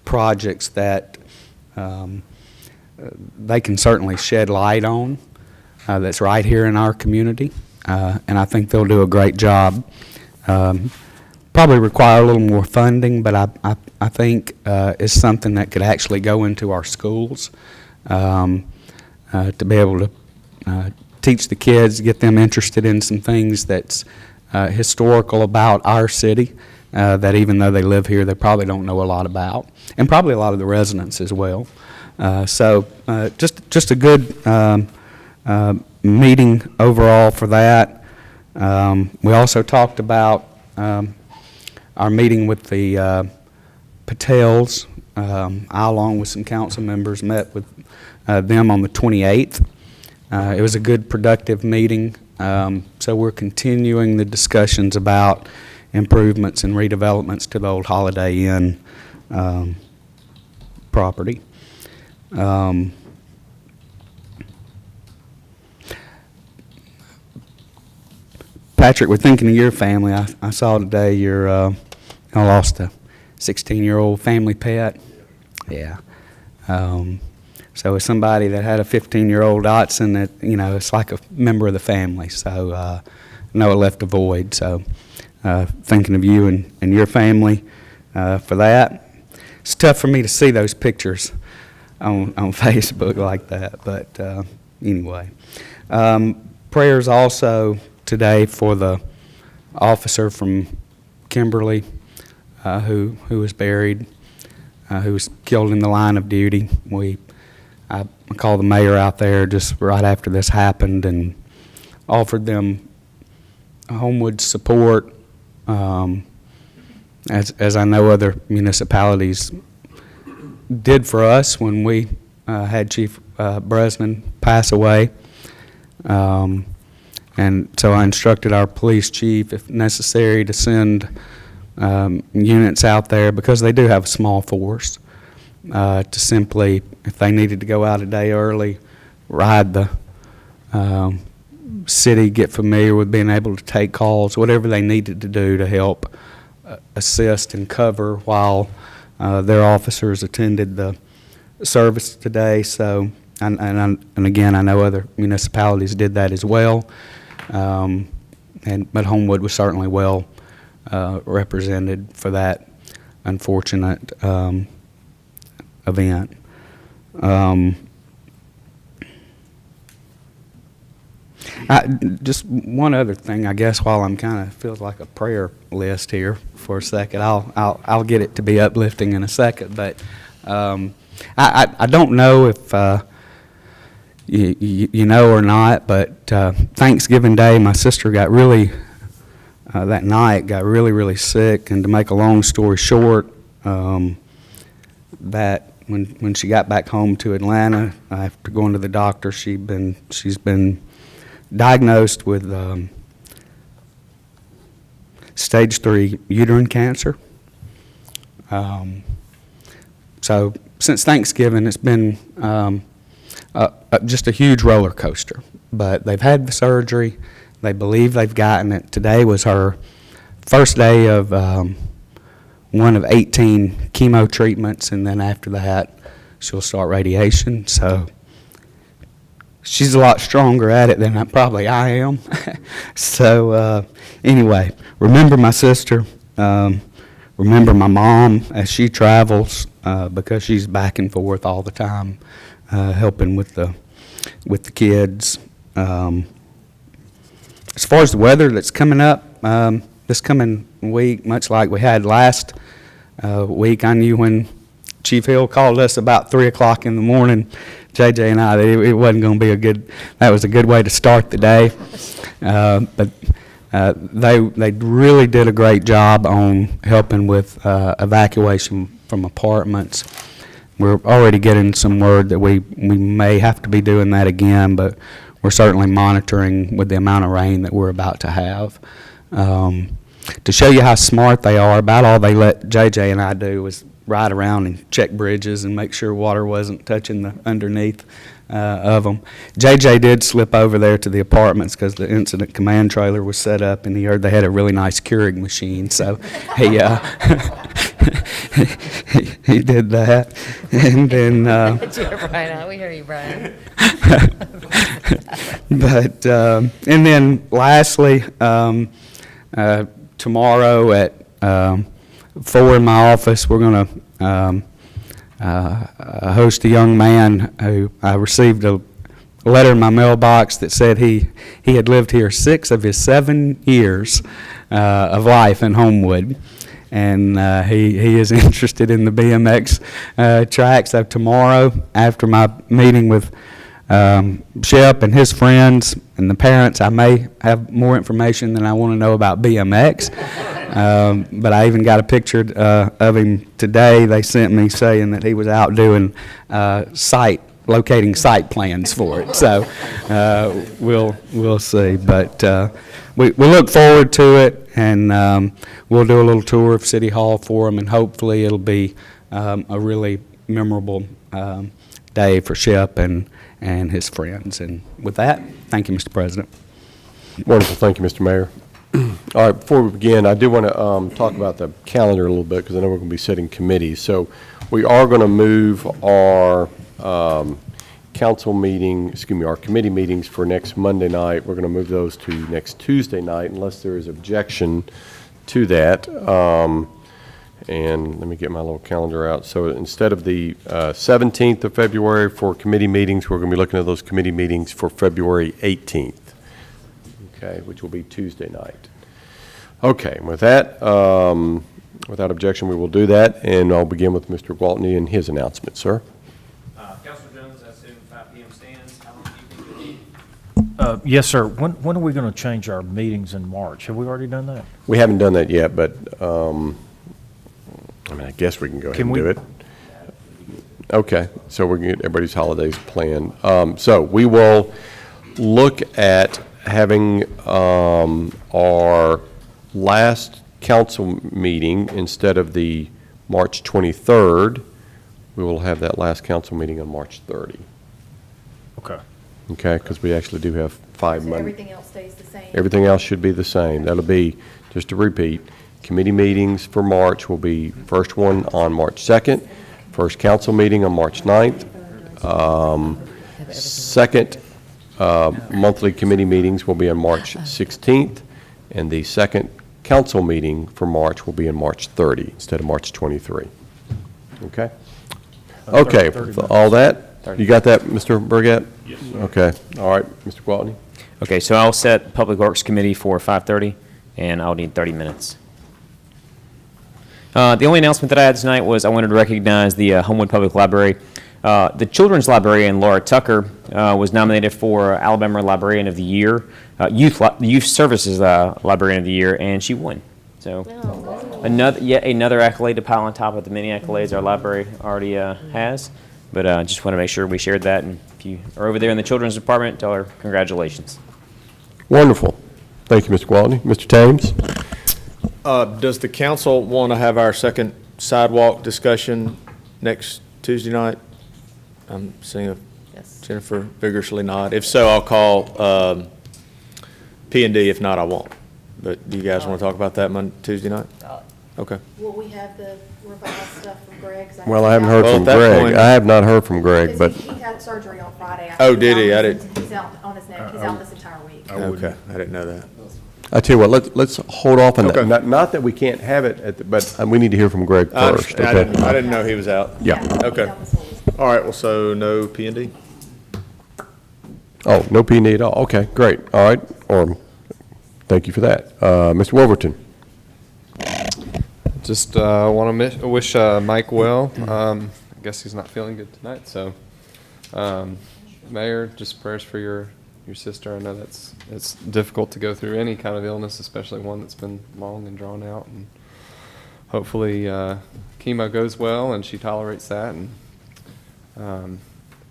M: projects that they can certainly shed light on that's right here in our community. And I think they'll do a great job. Probably require a little more funding, but I think it's something that could actually go into our schools to be able to teach the kids, get them interested in some things that's historical about our city that even though they live here, they probably don't know a lot about, and probably a lot of the residents as well. So just a good meeting overall for that. We also talked about our meeting with the Patels. I, along with some council members, met with them on the 28th. It was a good, productive meeting. So we're continuing the discussions about improvements and redevelopments to the old Holiday Inn property. Patrick, we're thinking of your family. I saw today you lost a 16-year-old family pet. Yeah. So as somebody that had a 15-year-old Dotson, that it's like a member of the family. So I know it left a void. So thinking of you and your family for that. It's tough for me to see those pictures on Facebook like that. But anyway, prayers also today for the officer from Kimberly who was buried, who was killed in the line of duty. I called the mayor out there just right after this happened and offered them Homewood support, as I know other municipalities did for us when we had Chief Bresnan pass away. And so I instructed our police chief, if necessary, to send units out there, because they do have a small force, to simply, if they needed to go out a day early, ride the city, get familiar with being able to take calls, whatever they needed to do to help assist and cover while Their officers attended the service today, so, and again, I know other municipalities did that as well. But Homewood was certainly well represented for that unfortunate event. Just one other thing, I guess, while I'm kind of feels like a prayer list here for a second. I'll get it to be uplifting in a second, but I don't know if you know or not, but Thanksgiving Day, my sister got really that night got really sick, and to make a long story short, that when she got back home to Atlanta after going to the doctor, she's been diagnosed with stage 3 uterine cancer. So since Thanksgiving, it's been just a huge roller coaster. But they've had the surgery. They believe they've gotten it. Today was her first day of one of 18 chemo treatments, and then after that, she'll start radiation. So she's a lot stronger at it than probably I am. So anyway, remember my sister. Remember my mom as she travels because she's back and forth all the time, helping with the kids. As far as the weather that's coming up this coming week, much like we had last week, I knew when Chief Hill called us about 3 o'clock in the morning, JJ and I, that it wasn't going to be that was a good way to start the day. But they really did a great job on helping with evacuation from apartments. We're already getting some word that we may have to be doing that again, but we're certainly monitoring with the amount of rain that we're about to have. To show you how smart they are, about all they let JJ and I do was ride around and check bridges and make sure water wasn't touching the underneath of them. JJ did slip over there to the apartments because the incident command trailer was set up, and he heard they had a really nice Keurig machine, so he he did that. And then
A: Brian, we hear you, Brian.
M: But and then lastly, tomorrow at 4 in my office, we're going to host a young man who I received a letter in my mailbox that said he had lived here 6 of his 7 years of life in Homewood, and he is interested in the BMX track. So tomorrow, after my meeting with Shep and his friends and the parents, I may have more information than I want to know about BMX. But I even got a picture of him today. They sent me saying that he was out doing locating site plans for it. So we'll see. But we look forward to it, and we'll do a little tour of City Hall for him, and hopefully it'll be a really memorable day for Shep and his friends. And with that, thank you, Mr. President.
H: Wonderful. Thank you, Mr. Mayor. All right, before we begin, I do want to talk about the calendar a little bit, because I know we're going to be setting committees. So we are going to move our our committee meetings for next Monday night. We're going to move those to next Tuesday night, unless there is objection to that. And let me get my little calendar out. So instead of the 17th of February for committee meetings, we're going to be looking at those committee meetings for February 18th. Okay, which will be Tuesday night. Okay, with that, without objection, we will do that, and I'll begin with Mr. Gwaltney and his announcement, sir.
J: Councilor Jones, I assume 5 p.m. stands. How long do you think you'll need?
C: Yes, sir. When are we going to change our meetings in March? Have we already done that?
H: We haven't done that yet, but I guess we can go ahead and do it. Okay, so we're going to get everybody's holidays planned. So we will look at having our last council meeting, instead of the March 23rd, we will have that last council meeting on March 30.
C: Okay.
H: Okay, because we actually do have 5 months.
E: Everything else stays the same?
H: Everything else should be the same. That'll be, just to repeat, Committee meetings for March will be, first one on March 2nd, first council meeting on March 9th, second monthly committee meetings will be on March 16th, and the second council meeting for March will be on March 30 instead of March 23. Okay? Okay, with all that, you got that, Mr. Burgett? Yes. Okay, all right, Mr. Gwaltney?
S: Okay, so I'll set Public Works Committee for 5:30, and I'll need 30 minutes. The only announcement that I had tonight was I wanted to recognize the Homewood Public Library. The children's librarian, Laura Tucker, was nominated for Alabama Librarian of the Year, Youth Services Librarian of the Year, and she won. So yet another accolade to pile on top of the many accolades our library already has. But I just want to make sure we shared that. And if you are over there in the children's department, tell her congratulations.
H: Wonderful. Thank you, Mr. Gwaltney. Mr. Thames?
B: Does the council want to have our second sidewalk discussion next Tuesday night? I'm seeing Jennifer vigorously nod. If so, I'll call P&D. If not, I won't. But do you guys want to talk about that Tuesday night? Okay.
E: Will we have the revised stuff from Greg?
H: Well, I haven't heard from Greg. I have not heard from Greg, but.
E: He had surgery on Friday.
B: Oh, did he? I didn't.
E: He's out on his neck. He's out this entire week.
B: Okay, I didn't know that.
H: I tell you what, let's hold off on
B: Okay.
H: that. Not that we can't have it, but we need to hear from Greg first.
B: I didn't know he was out.
H: Yeah.
B: Okay. All right, well, so no P&D?
H: Oh, no P&D at all. Okay, great. All right. Thank you for that. Mr. Wolverton?
O: Just want to wish Mike well. I guess he's not feeling good tonight, so Mayor, just prayers for your sister. I know it's difficult to go through any kind of illness, especially one that's been long and drawn out. And hopefully chemo goes well and she tolerates that. And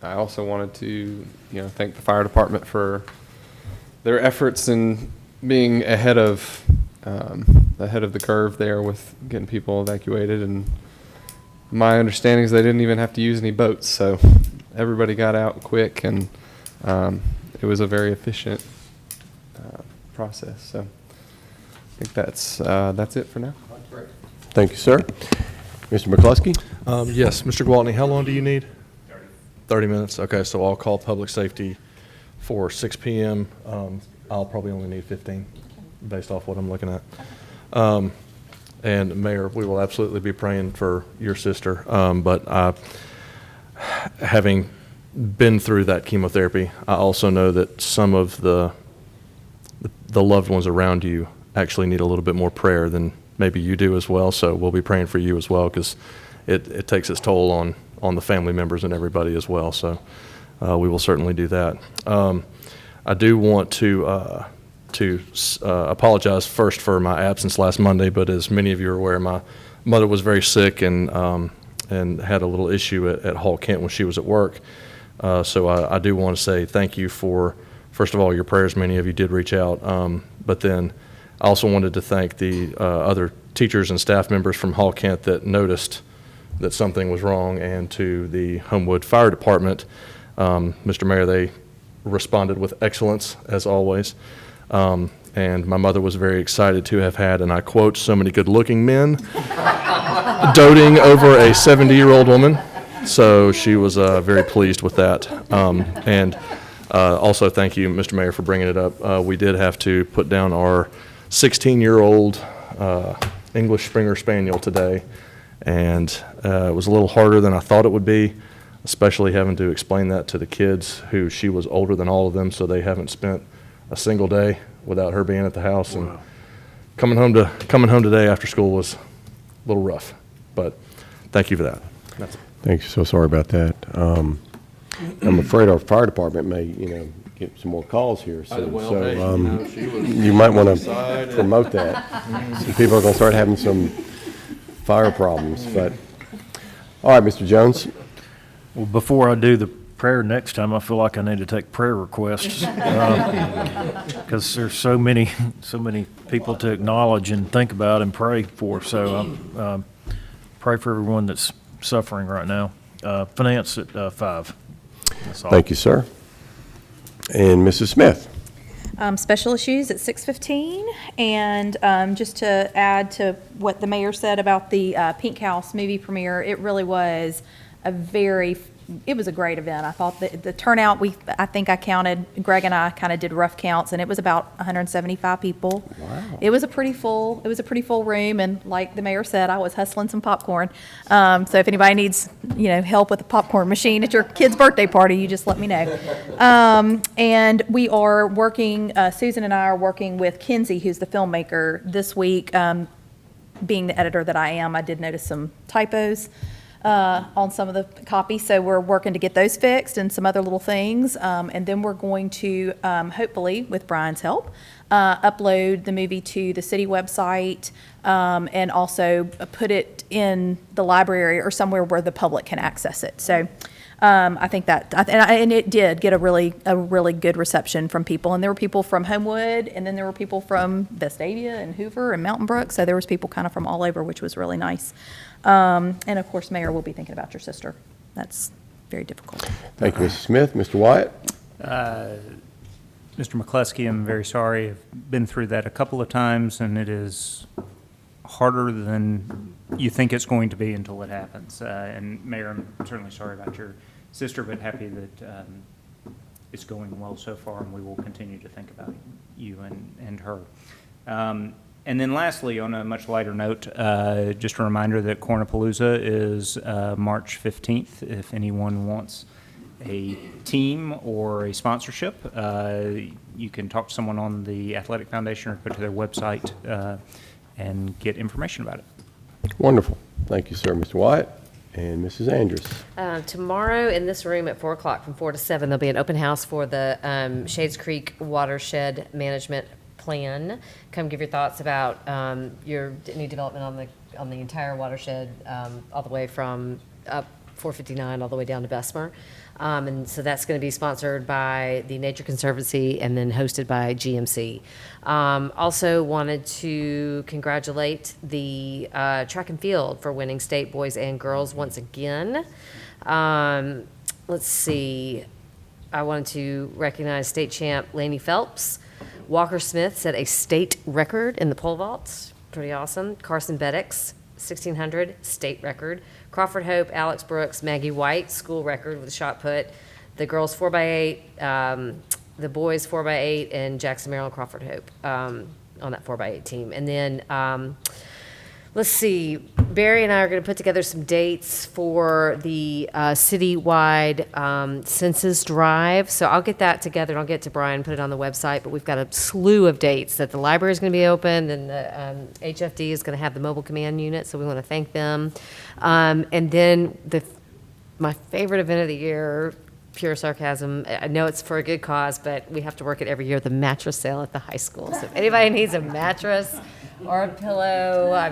O: I also wanted to thank the fire department for their efforts in being ahead of the curve there with getting people evacuated. And my understanding is they didn't even have to use any boats, so everybody got out quick, and it was a very efficient process. So I think that's it for now.
H: Thank you, sir. Mr. McCluskey?
P: Yes, Mr. Gwaltney, how long do you need? 30 minutes. Okay, so I'll call public safety for 6 p.m. I'll probably only need 15 based off what I'm looking at. And Mayor, we will absolutely be praying for your sister. But having been through that chemotherapy, I also know that some of the loved ones around you actually need a little bit more prayer than maybe you do as well. So we'll be praying for you as well, because it takes its toll on the family members and everybody as well. So we will certainly do that. I do want to apologize first for my absence last Monday, but as many of you are aware, my mother was very sick and had a little issue at Hall Kent when she was at work. So I do want to say thank you for, first of all, your prayers. Many of you did reach out. But then I also wanted to thank the other teachers and staff members from Hall Kent that noticed that something was wrong, and to the Homewood Fire Department. Mr. Mayor, they responded with excellence, as always. And my mother was very excited to have had, and I quote, so many good-looking men doting over a 70-year-old woman. So she was very pleased with that. And also thank you, Mr. Mayor, for bringing it up. We did have to put down our 16-year-old English Springer Spaniel today, and it was a little harder than I thought it would be, especially having to explain that to the kids, who she was older than all of them, so they haven't spent a single day without her being at the house. Wow. And coming home today after school was a little rough, but thank you for that. That's it.
H: Thank you. So sorry about that. I'm afraid our fire department may, get some more calls here soon. You might want to promote that. Some people are going to start having some fire problems. But all right, Mr. Jones.
C: Well, before I do the prayer next time, I feel like I need to take prayer requests, because there's so many people to acknowledge and think about and pray for. So pray for everyone that's suffering right now. Finance at 5.
H: Thank you, sir. And Mrs. Smith.
E: Special issues at 6:15. And just to add to what the mayor said about the Pink House movie premiere, it really was it was a great event. I thought the turnout, I think I counted, Greg and I kind of did rough counts, and it was about 175 people.
H: Wow.
E: It was a pretty full room, and like the mayor said, I was hustling some popcorn. So if anybody needs, help with the popcorn machine at your kid's birthday party, you just let me know. And we are working, Susan and I are working with Kinsey, who's the filmmaker, this week. Being the editor that I am, I did notice some typos on some of the copies, so we're working to get those fixed and some other little things. And then we're going to, hopefully, with Brian's help, upload the movie to the city website and also put it in the library or somewhere where the public can access it. So I think that, and it did get a really good reception from people. And there were people from Homewood, and then there were people from Vestavia and Hoover and Mountain Brook. So there was people kind of from all over, which was really nice. And of course, Mayor will be thinking about your sister. That's very difficult.
H: Thank you, Mrs. Smith. Mr. Wyatt?
K: Mr. McCluskey, I'm very sorry. I've been through that a couple of times, and it is harder than you think it's going to be until it happens. And Mayor, I'm certainly sorry about your sister, but happy that it's going well so far, and we will continue to think about you and her. And then lastly, on a much lighter note, just a reminder that Cornapalooza is March 15th. If anyone wants a team or a sponsorship, you can talk to someone on the Athletic Foundation or go to their website and get information about it.
H: Wonderful. Thank you, sir. Mr. Wyatt and Mrs. Andrus.
A: Tomorrow in this room at 4 o'clock from 4 to 7, there'll be an open house for the Shades Creek Watershed Management Plan. Come give your thoughts about your new development on the entire watershed, all the way from up 459 all the way down to Bessemer. And so that's going to be sponsored by the Nature Conservancy and then hosted by GMC. Also wanted to congratulate the track and field for winning state boys and girls once again. Let's see. I wanted to recognize state champ Laney Phelps. Walker Smith set a state record in the pole vault. Pretty awesome. Carson Beddix, 1600, state record. Crawford Hope, Alex Brooks, Maggie White, school record with a shot put. The girls 4x8, the boys 4x8, and Jackson Merrill and Crawford Hope on that 4x8 team. And then let's see, Barry and I are going to put together some dates for the citywide census drive. So I'll get that together and I'll get to Brian, put it on the website. But we've got a slew of dates that the library is going to be open, and the HFD is going to have the mobile command unit. So we want to thank them. And then my favorite event of the year, pure sarcasm, I know it's for a good cause, but we have to work it every year, the mattress sale at the high school. So if anybody needs a mattress or a pillow, I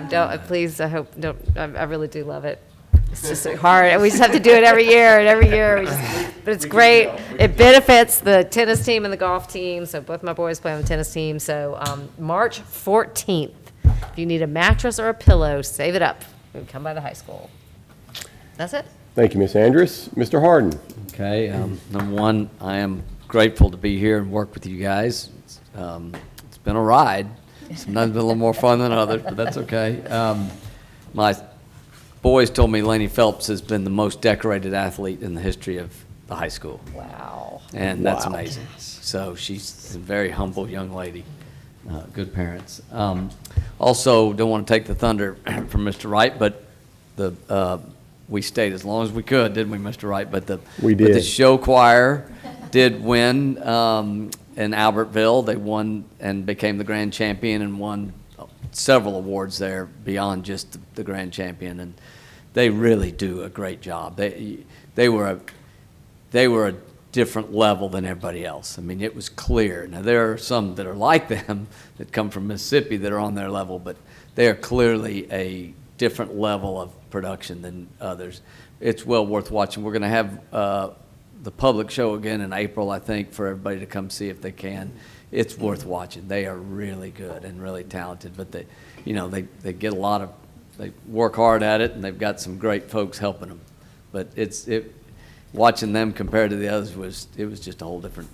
A: really do love it. It's just hard. We just have to do it every year and every year. But it's great. It benefits the tennis team and the golf team. So both my boys play on the tennis team. So March 14th, if you need a mattress or a pillow, save it up and come by the high school. That's it.
H: Thank you, Ms. Andrus. Mr. Harden.
I: Okay, number one, I am grateful to be here and work with you guys. It's been a ride. Sometimes been a little more fun than others, but that's okay. My boys told me Laney Phelps has been the most decorated athlete in the history of the high school.
A: Wow.
I: And that's amazing. So she's a very humble young lady, good parents. Also, don't want to take the thunder from Mr. Wright, but we stayed as long as we could, didn't we, Mr. Wright? But
H: we did.
I: But the show choir did win in Albertville. They won and became the grand champion and won several awards there beyond just the grand champion. And they really do a great job. They were a different level than everybody else. I mean, it was clear. Now, there are some that are like them that come from Mississippi that are on their level, but they are clearly a different level of production than others. It's well worth watching. We're going to have the public show again in April, I think, for everybody to come see if they can. It's worth watching. They are really good and really talented, but they get they work hard at it, and they've got some great folks helping them. But watching them compared to the others was just a whole different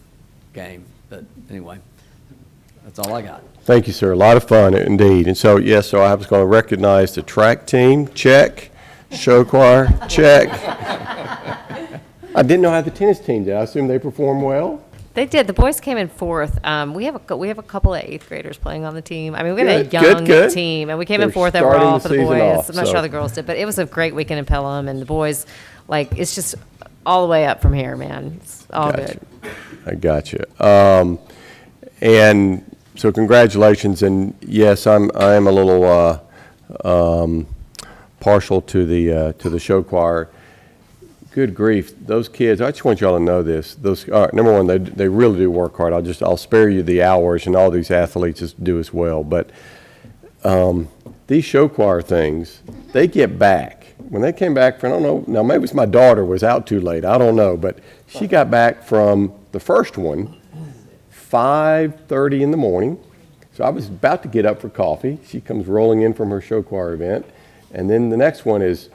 I: game. But anyway, That's all I got.
H: Thank you, sir. A lot of fun indeed. And so, yes, so I was going to recognize the track team, check. Show choir, check. I didn't know how the tennis team did. I assume they performed well.
A: They did. The boys came in fourth. We have a couple of eighth graders playing on the team. I mean, we have a young team, and we came in fourth overall for the boys. I'm not sure how the girls did, but it was a great weekend in Pelham, and the boys, like, it's just all the way up from here, man. It's all good.
H: I got you. And so, congratulations. And yes, I am a little partial to the show choir. Good grief, those kids, I just want y'all to know this. Those, number one, they really do work hard. I'll spare you the hours, and all these athletes just do as well. But these show choir things, they get back. When they came back from, I don't know, now maybe it's my daughter was out too late, I don't know, but she got back from the first one, 5:30 in the morning. So I was about to get up for coffee. She comes rolling in from her show choir event. And then the next one is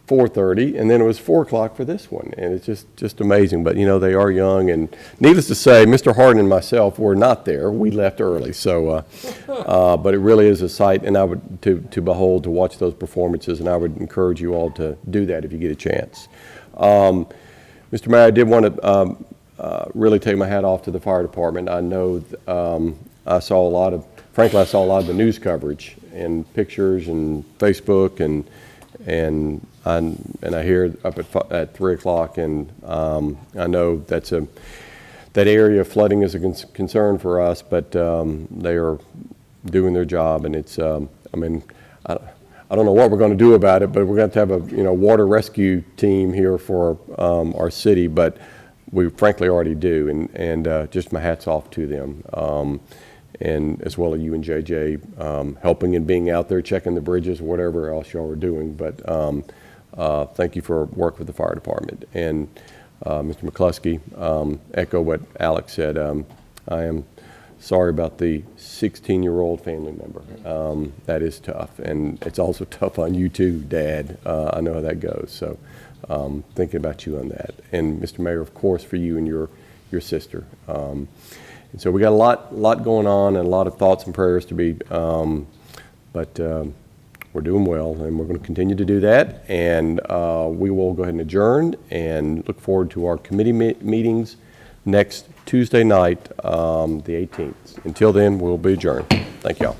H: 4:30, and then it was 4 o'clock for this one. And it's just amazing. But, you know, they are young. And needless to say, Mr. Harden and myself were not there. We left early. So, but it really is a sight, and I would to behold, to watch those performances. And I would encourage you all to do that if you get a chance. Mr. Mayor, I did want to really take my hat off to the fire department. I know I saw a lot of the news coverage and pictures and Facebook and I hear up at 3 o'clock, and I know that area of flooding is a concern for us, but they are doing their job, and it's I mean, I don't know what we're going to do about it, but we're going to have a water rescue team here for our city, but we frankly already do, and just my hat's off to them. And as well as you and JJ helping and being out there checking the bridges, whatever else y'all are doing. But thank you for work with the fire department. And Mr. McCluskey, echo what Alex said. I am sorry about the 16-year-old family member. That is tough. And it's also tough on you too, Dad. I know how that goes. So thinking about you on that. And Mr. Mayor, of course, for you and your sister. And so we got a lot going on and a lot of thoughts and prayers to be, but we're doing well, and we're going to continue to do that. And we will go ahead and adjourn and look forward to our committee meetings next Tuesday night, the 18th. Until then, we'll be adjourned. Thank y'all.